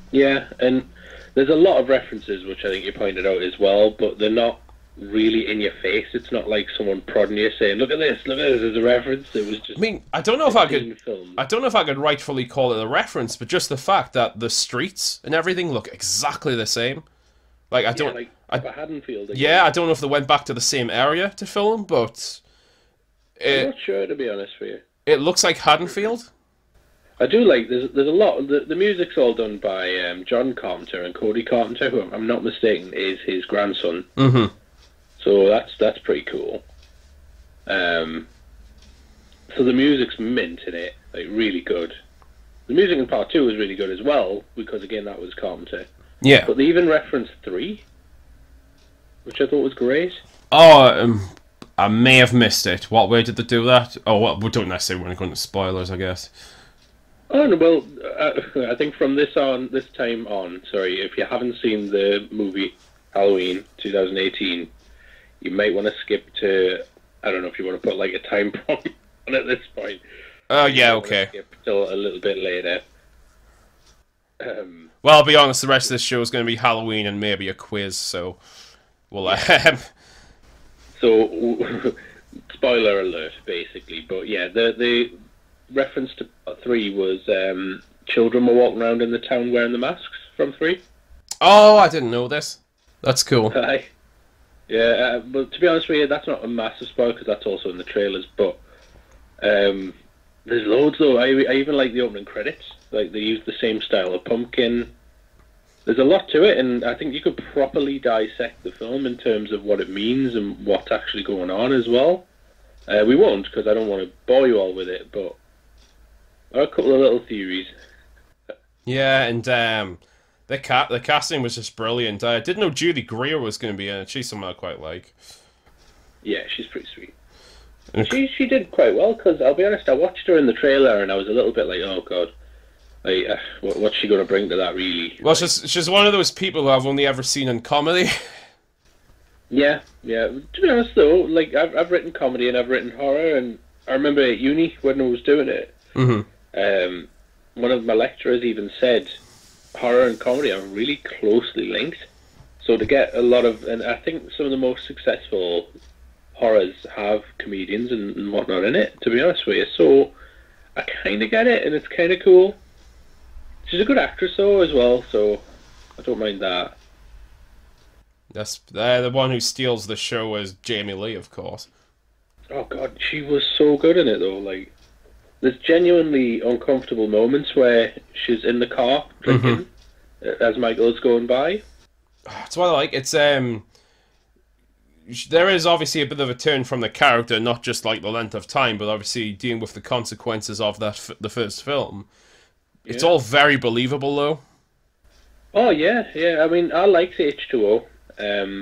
Yeah, and there's a lot of references, which I think you pointed out as well, but they're not really in your face. It's not like someone prodding you saying, look at this as a reference. It was just. I mean, I don't know if I could rightfully call it a reference, but just the fact that the streets and everything look exactly the same. Like, I don't. Haddonfield. Again. Yeah, I don't know if they went back to the same area to film, but I'm not sure, to be honest with you. It looks like Haddonfield. I do like. There's a lot. The music's all done by John Carpenter and Cody Carpenter, who I'm not mistaken is his grandson. Mm-hmm. So that's pretty cool. So the music's mint in it, like really good. The music in part 2 was really good as well, because again that was Carpenter. Yeah. But they even referenced 3, which I thought was great. Oh, I may have missed it. What way did they do that? Oh, well, we don't necessarily want to go into spoilers, I guess. Oh no, well, I think from this time on, if you haven't seen the movie Halloween 2018, you might want to skip to, I don't know if you want to put like a time prompt on at this point. Oh, yeah, okay. Skip till a little bit later. Well, I'll be honest, the rest of this show is going to be Halloween and maybe a quiz, so we'll... So, spoiler alert, basically. But yeah, the reference to 3 was children were walking around in the town wearing the masks from 3. Oh, I didn't know this. That's cool. Hi. Yeah, but to be honest with you, that's not a massive spoiler because that's also in the trailers. But there's loads though. I even like the opening credits. Like they use the same style of pumpkin. There's a lot to it, and I think you could properly dissect the film in terms of what it means and what's actually going on as well. We won't because I don't want to bore you all with it, but there are a couple of little theories. Yeah, and the casting was just brilliant. I didn't know Judy Greer was going to be in it. She's someone I quite like. Yeah, she's pretty sweet. She did quite well because I'll be honest, I watched her in the trailer and I was a little bit like, oh god, like what's she going to bring to that really? Well, she's one of those people who I've only ever seen in comedy. Yeah. To be honest though, like I've written comedy and I've written horror, and I remember at uni when I was doing it, One of my lecturers even said horror and comedy are really closely linked. So to get a lot of, and I think some of the most successful horrors have comedians and whatnot in it, to be honest with you. So I kind of get it, and it's kind of cool. She's a good actress, though, as well, so I don't mind that. That's the one who steals the show is Jamie Lee, of course. Oh, God, she was so good in it, though. Like, there's genuinely uncomfortable moments where she's in the car drinking as Michael's going by. That's what I like. It's there is obviously a bit of a turn from the character, not just like the length of time, but obviously dealing with the consequences of the first film. It's all very believable, though. Oh yeah. I mean, I liked H2O,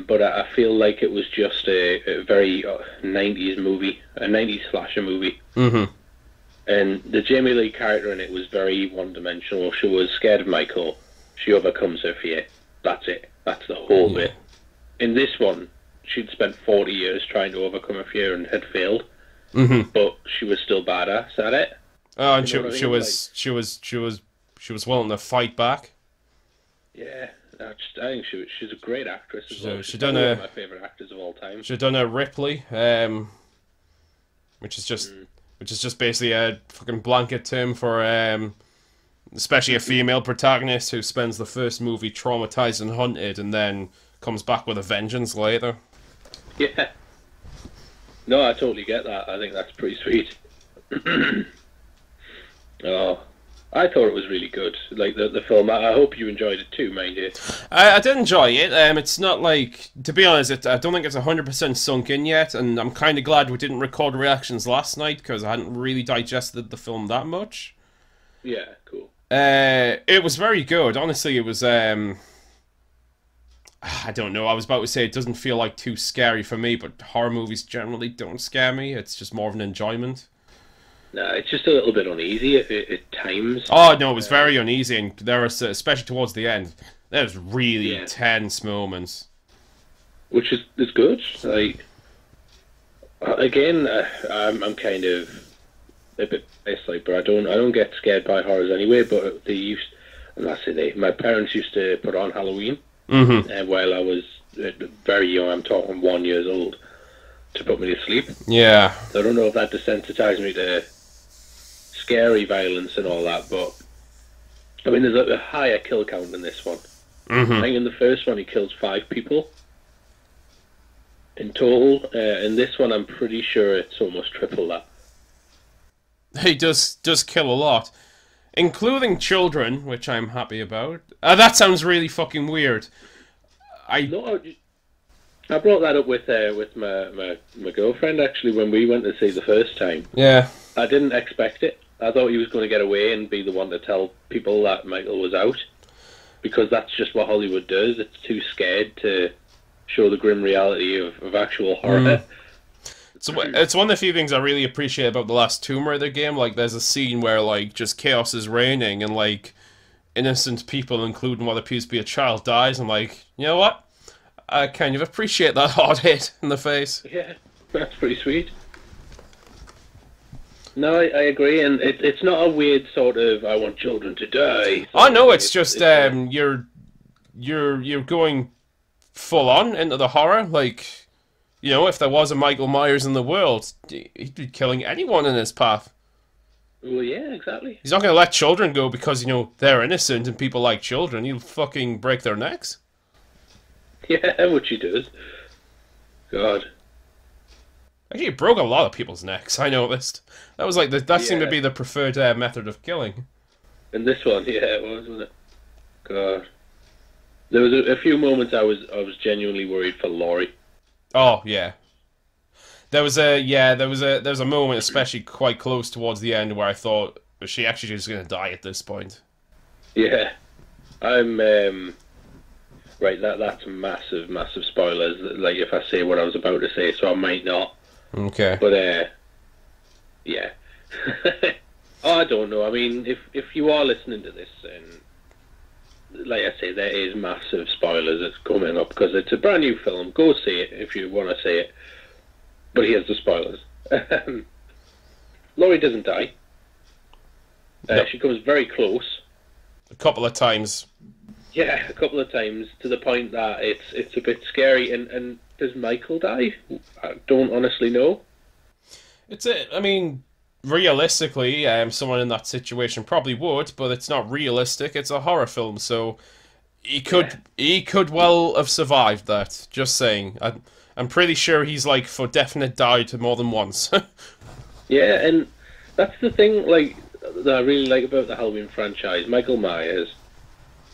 but I feel like it was just a very 90s movie, a 90s slasher movie. Mm-hmm. And the Jamie Lee character in it was very one-dimensional. She was scared of Michael. She overcomes her fear. That's it. That's the whole bit. In this one, she'd spent 40 years trying to overcome her fear and had failed. Mm-hmm. But she was still badass at it. Oh, and she was willing to fight back. Yeah, I think she's a great actress. She's one of my favorite actors of all time. She's done a Ripley, which is just basically a fucking blanket term for especially a female protagonist who spends the first movie traumatized and hunted, and then comes back with a vengeance later. Yeah. No, I totally get that. I think that's pretty sweet. Oh, I thought it was really good. Like the film. I hope you enjoyed it too, mind you. I did enjoy it. It's not like, to be honest, I don't think it's 100% sunk in yet, and I'm kind of glad we didn't record reactions last night because I hadn't really digested the film that much. Yeah, cool. It was very good. Honestly, it was. I don't know. I was about to say it doesn't feel like too scary for me, but horror movies generally don't scare me. It's just more of an enjoyment. No, it's just a little bit uneasy at times. Oh, no, it was very uneasy, and there was, especially towards the end, there was really tense moments. Which is good. Like, again, I'm kind of a bit biased, like, but I don't get scared by horrors anyway, but my parents used to put on Halloween while I was very young. I'm talking 1 year old, to put me to sleep. Yeah. So I don't know if that desensitized me to scary violence and all that, but I mean, there's a higher kill count in this one. I think in the first one he kills 5 people in total. In this one, I'm pretty sure it's almost triple that. He does kill a lot, including children, which I'm happy about. That sounds really fucking weird. I brought that up with my girlfriend actually when we went to see the first time. Yeah. I didn't expect it. I thought he was going to get away and be the one to tell people that Michael was out, because that's just what Hollywood does. It's too scared to show the grim reality of actual horror. It's one of the few things I really appreciate about the last Tomb Raider game. Like, there's a scene where, like, just chaos is reigning and, like, innocent people, including what appears to be a child, dies. I'm like, you know what? I kind of appreciate that hard hit in the face. Yeah, that's pretty sweet. No, I agree, and it's not a weird sort of I want children to die. Oh no, it's just you're going full on into the horror. Like, you know, if there was a Michael Myers in the world, he'd be killing anyone in his path. Well, yeah, exactly. He's not going to let children go because, you know, they're innocent and people like children. He'll fucking break their necks. Yeah, which he does. God. Actually, it broke a lot of people's necks, I noticed. That was like, that seemed to be the preferred method of killing. In this one, yeah, it was, wasn't it? God. There was a few moments I was genuinely worried for Laurie. Oh, yeah. There was a moment, especially quite close towards the end, where I thought, was she actually just going to die at this point? Yeah. I'm, right, that's massive, massive spoilers, like, if I say what I was about to say, so I might not. Okay. But, yeah. Oh, I don't know. I mean, if you are listening to this, and like I say, there is massive spoilers that's coming up, because it's a brand new film. Go see it if you want to see it. But here's the spoilers. Laurie doesn't die. Yep. She comes very close. A couple of times. Yeah, a couple of times, to the point that it's a bit scary. And does Michael die? I don't honestly know. I mean, realistically, someone in that situation probably would, but it's not realistic. It's a horror film, so he could well have survived that. Just saying. I'm pretty sure he's like for definite died more than once. Yeah, and that's the thing, like, that I really like about the Halloween franchise. Michael Myers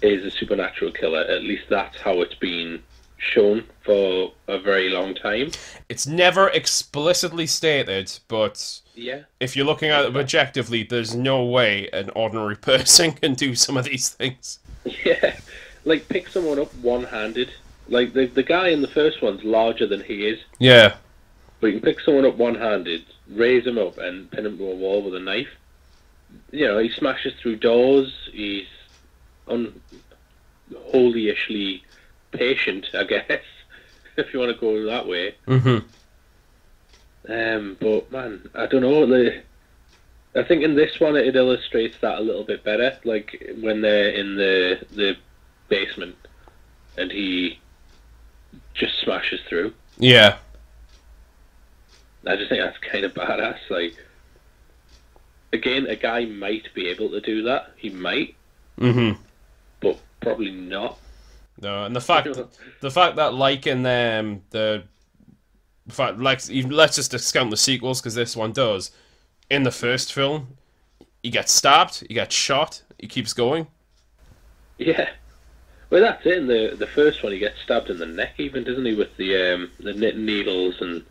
is a supernatural killer. At least that's how it's been shown for a very long time. It's never explicitly stated, but Yeah. if you're looking at it objectively, there's no way an ordinary person can do some of these things. Yeah. Like, pick someone up one-handed. Like, the guy in the first one's larger than he is. Yeah. But you can pick someone up one-handed, raise him up, and pin him to a wall with a knife. You know, he smashes through doors. He's unholy-ishly patient, I guess, if you want to go that way. Mm-hmm. But, man, I don't know. I think in this one it illustrates that a little bit better. Like, when they're in the basement and he just smashes through. Yeah. I just think that's kind of badass. Like, again, a guy might be able to do that. He might. Mm-hmm. But probably not. No, and the fact that like in let's just discount the sequels because this one does. In the first film, he gets stabbed, he gets shot, he keeps going. Yeah. Well, that's it. In the first one, he gets stabbed in the neck, even, doesn't he, with the knitting needles and.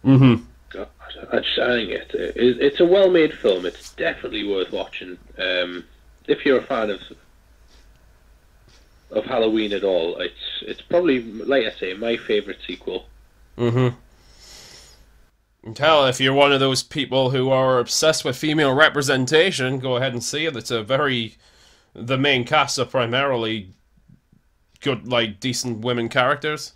Mm-hmm. God, I think it's a well-made film. It's definitely worth watching. If you're a fan of Halloween at all, it's probably, like I say, my favourite sequel. Mm-hmm. And hell, if you're one of those people who are obsessed with female representation, go ahead and see it. The main cast are primarily good, like, decent women characters.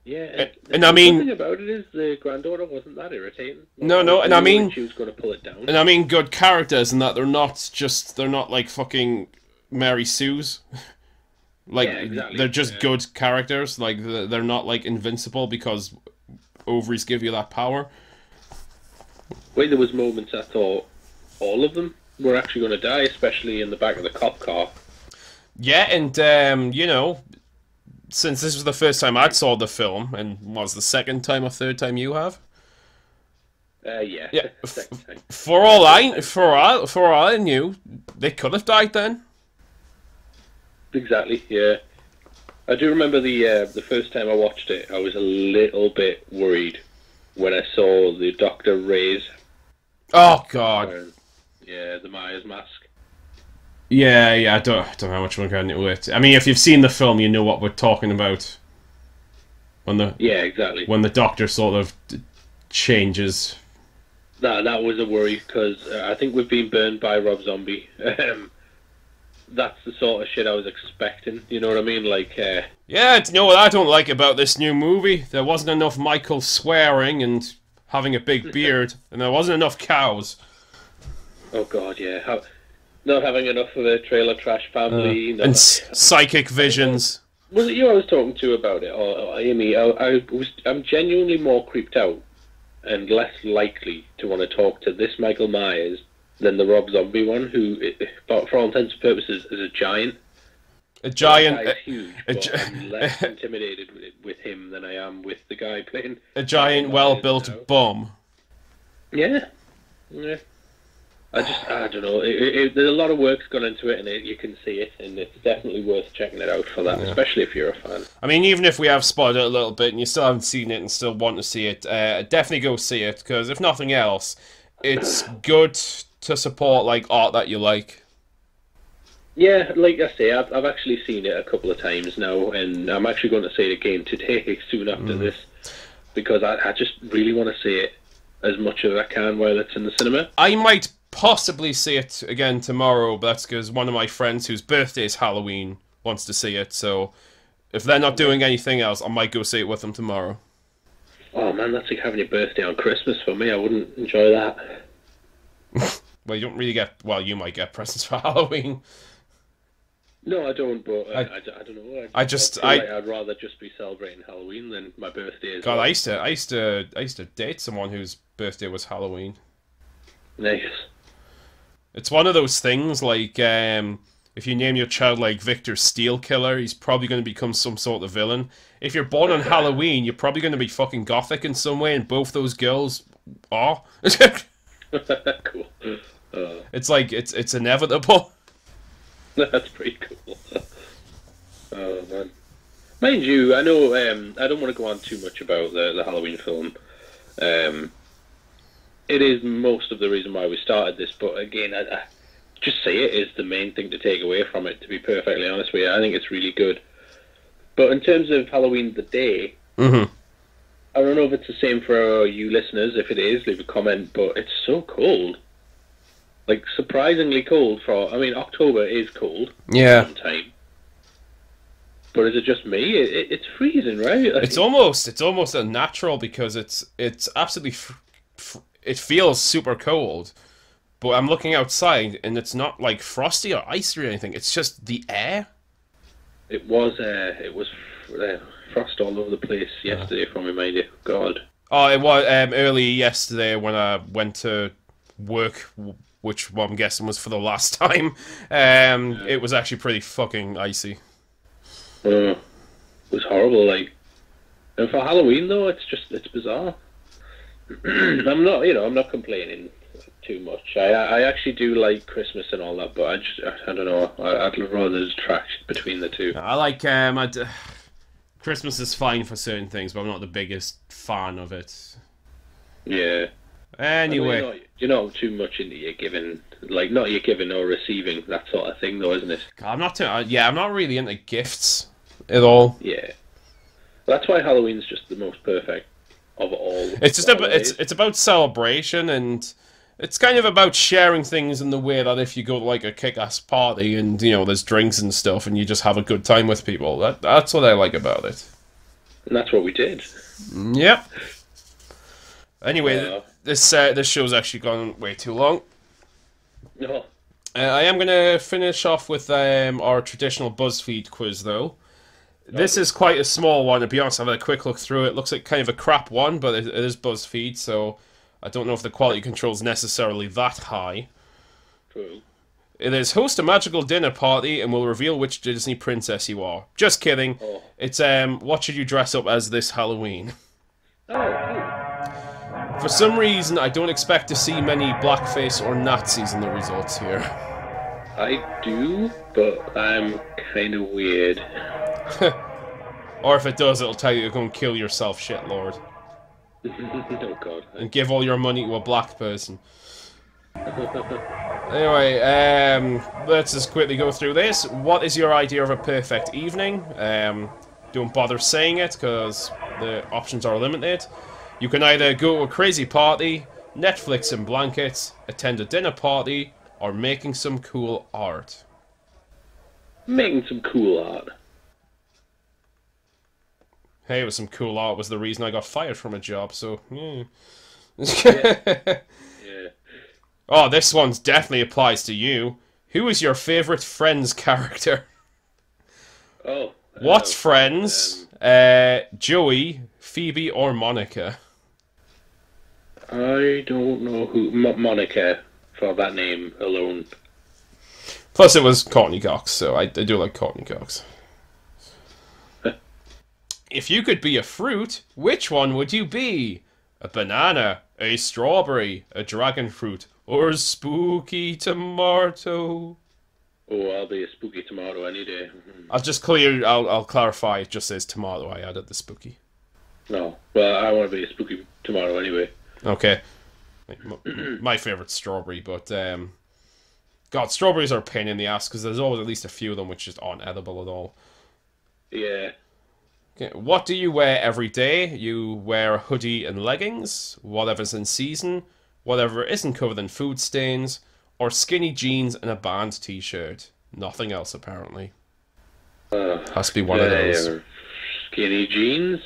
Yeah, and I mean, the thing about it is the granddaughter wasn't that irritating. No, and I mean, she was going to pull it down. And I mean, good characters, in that they're not like fucking Mary Sue's. Like, yeah, exactly. they're just good characters. Like, they're not like invincible because ovaries give you that power. Wait, there was moments I thought all of them were actually going to die, especially in the back of the cop car. Yeah, and you know, since this was the first time I'd saw the film, and was the second time or third time you have? Yeah. For all I knew, they could have died then. Exactly. Yeah. I do remember the first time I watched it, I was a little bit worried when I saw the Dr. Ray's. Oh God. Wearing, the Myers mask. Yeah, I don't know how much we're going into it. I mean, if you've seen the film, you know what we're talking about. Yeah, exactly. When the Doctor sort of changes. That was a worry, because I think we've been burned by Rob Zombie. That's the sort of shit I was expecting, you know what I mean? Like, yeah, you know what I don't like about this new movie? There wasn't enough Michael swearing and having a big beard, and there wasn't enough cows. Oh God, yeah. Not having enough of a trailer trash family. And psychic visions. Was it you I was talking to about it, or Amy? I'm genuinely more creeped out and less likely to want to talk to this Michael Myers than the Rob Zombie one, who, for all intents and purposes, is a giant. A giant. That guy's huge, but I'm less intimidated with him than I am with the guy playing. A giant, well-built bomb. Yeah. I don't know. There's a lot of work's gone into it, and you can see it, and it's definitely worth checking it out for that, especially if you're a fan. I mean, even if we have spotted it a little bit, and you still haven't seen it and still want to see it, definitely go see it, because if nothing else, it's good to support like art that you like. Yeah, like I say, I've actually seen it a couple of times now, and I'm actually going to see it again today, soon after this, because I just really want to see it as much as I can while it's in the cinema. I might possibly see it again tomorrow, but that's because one of my friends whose birthday is Halloween wants to see it, so if they're not doing anything else, I might go see it with them tomorrow. Oh man, that's like having your birthday on Christmas for me. I wouldn't enjoy that. Well, you don't really get. Well, you might get presents for Halloween. No, I don't. But I don't know. I just feel like I'd rather just be celebrating Halloween than my birthday. As God, well. I used to date someone whose birthday was Halloween. Nice. It's one of those things like if you name your child like Victor Steel Killer, he's probably going to become some sort of villain. If you're born on Halloween, you're probably going to be fucking gothic in some way, and both those girls are. Cool. It's like it's inevitable. That's pretty cool. Oh man. Mind you, I know I don't want to go on too much about the Halloween film. It is most of the reason why we started this, but again, I just say it is the main thing to take away from it, to be perfectly honest with you. I think it's really good. But in terms of Halloween the day, Mm-hmm. I don't know if it's the same for you listeners. If it is, leave a comment, but it's so cold. Like, surprisingly cold for... I mean, October is cold. Yeah. Sometimes. But is it just me? It's freezing, right? Like, It's almost unnatural because it's absolutely... it feels super cold. But I'm looking outside and it's not like frosty or icy or anything. It's just the air. It was frost all over the place yesterday for me, mind you. God. Oh, it was early yesterday when I went to work, which I'm guessing was for the last time. It was actually pretty fucking icy. It was horrible, like. And for Halloween though, it's bizarre. I'm not complaining too much. I actually do like Christmas and all that, but I don't know. I'd rather distract between the two. I like Christmas is fine for certain things, but I'm not the biggest fan of it. Yeah. Anyway, you're not too much into your giving, like not your giving or receiving, that sort of thing, though, isn't it? I'm not really into gifts at all. Yeah. That's why Halloween's just the most perfect of all. It's just it's about celebration, and it's kind of about sharing things in the way that if you go to like a kick-ass party and there's drinks and stuff, and you just have a good time with people. That's what I like about it. And that's what we did. Yep. Anyway, this show's actually gone way too long. No. I am going to finish off with our traditional BuzzFeed quiz, though. This is quite a small one, to be honest. I've had a quick look through it. Looks like kind of a crap one, but it is BuzzFeed, so I don't know if the quality control is necessarily that high. True. It is host a magical dinner party and will reveal which Disney princess you are. Just kidding. Oh. It's what should you dress up as this Halloween? Oh, For some reason, I don't expect to see many blackface or Nazis in the results here. I do, but I'm kind of weird. Or if it does, it'll tell you to go and kill yourself, shitlord. Oh god. And give all your money to a black person. Anyway, let's just quickly go through this. What is your idea of a perfect evening? Don't bother saying it, because the options are limited. You can either go to a crazy party, Netflix and blankets, attend a dinner party, or making some cool art. Making some cool art. Hey, it was some cool art was the reason I got fired from a job, so, yeah. Yeah. Oh, this one's definitely applies to you. Who is your favourite Friends character? Oh. What's Friends? Joey, Phoebe, or Monica? I don't know who... Monica, for that name alone. Plus it was Courtney Cox, so I do like Courtney Cox. If you could be a fruit, which one would you be? A banana, a strawberry, a dragon fruit, or a spooky tomato? Oh, I'll be a spooky tomato any day. I'll clarify, it just says tomato, I added the spooky. No, well, I want to be a spooky tomato anyway. Okay. My favourite's strawberry, but, God, strawberries are a pain in the ass, because there's always at least a few of them which just aren't edible at all. Yeah. Okay. What do you wear every day? You wear a hoodie and leggings, whatever's in season, whatever isn't covered in food stains, or skinny jeans and a band t-shirt. Nothing else, apparently. Has to be one of those. Skinny jeans?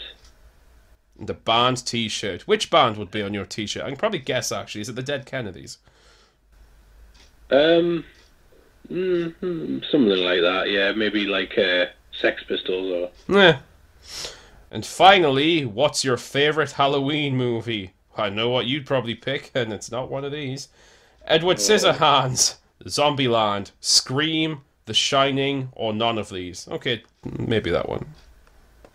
The band t-shirt. Which band would be on your t-shirt? I can probably guess, actually. Is it the Dead Kennedys? Something like that. Yeah, maybe like Sex Pistols or. Yeah. And finally, what's your favorite Halloween movie? I know what you'd probably pick, and it's not one of these. Edward Scissorhands, Zombieland, Scream, The Shining, or none of these. Okay, maybe that one.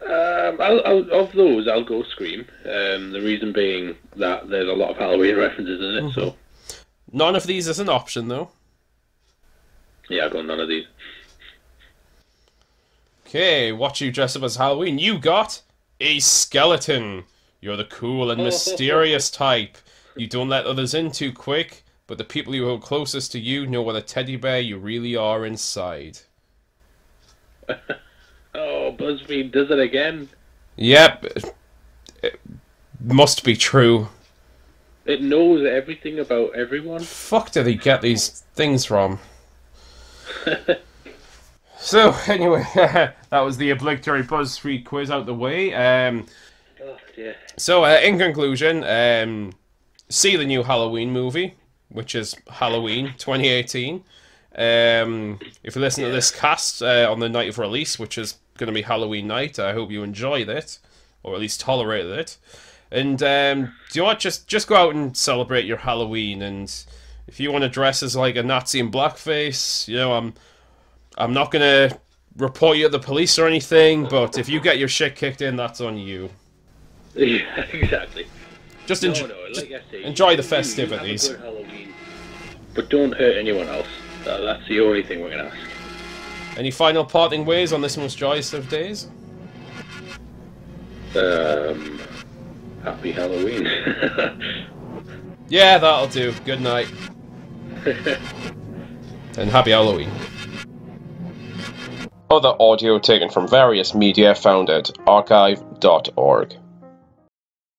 Of those, I'll go Scream. The reason being that there's a lot of Halloween references in it, so. None of these is an option, though. Yeah, I'll go none of these. Okay, what you dress up as Halloween? You got a skeleton. You're the cool and mysterious type. You don't let others in too quick, but the people who are closest to you know what a teddy bear you really are inside. Oh, BuzzFeed does it again. Yep. It must be true. It knows everything about everyone. Fuck did he get these things from? So, anyway, that was the obligatory BuzzFeed quiz out the way. Oh, dear. So, in conclusion, see the new Halloween movie, which is Halloween 2018. If you listen to this cast on the night of release, which is going to be Halloween night, I hope you enjoyed it, or at least tolerated it. And do you know what? Just go out and celebrate your Halloween. And if you want to dress as like a Nazi in blackface, you know, I'm not gonna report you to the police or anything. But if you get your shit kicked in, that's on you. Yeah, exactly. Just, like I say, enjoy the festivities. Have a good Halloween, but don't hurt anyone else. That's the only thing we're gonna ask. Any final parting ways on this most joyous of days? Happy Halloween. Yeah, that'll do. Good night. And happy Halloween. Other audio taken from various media found at archive.org.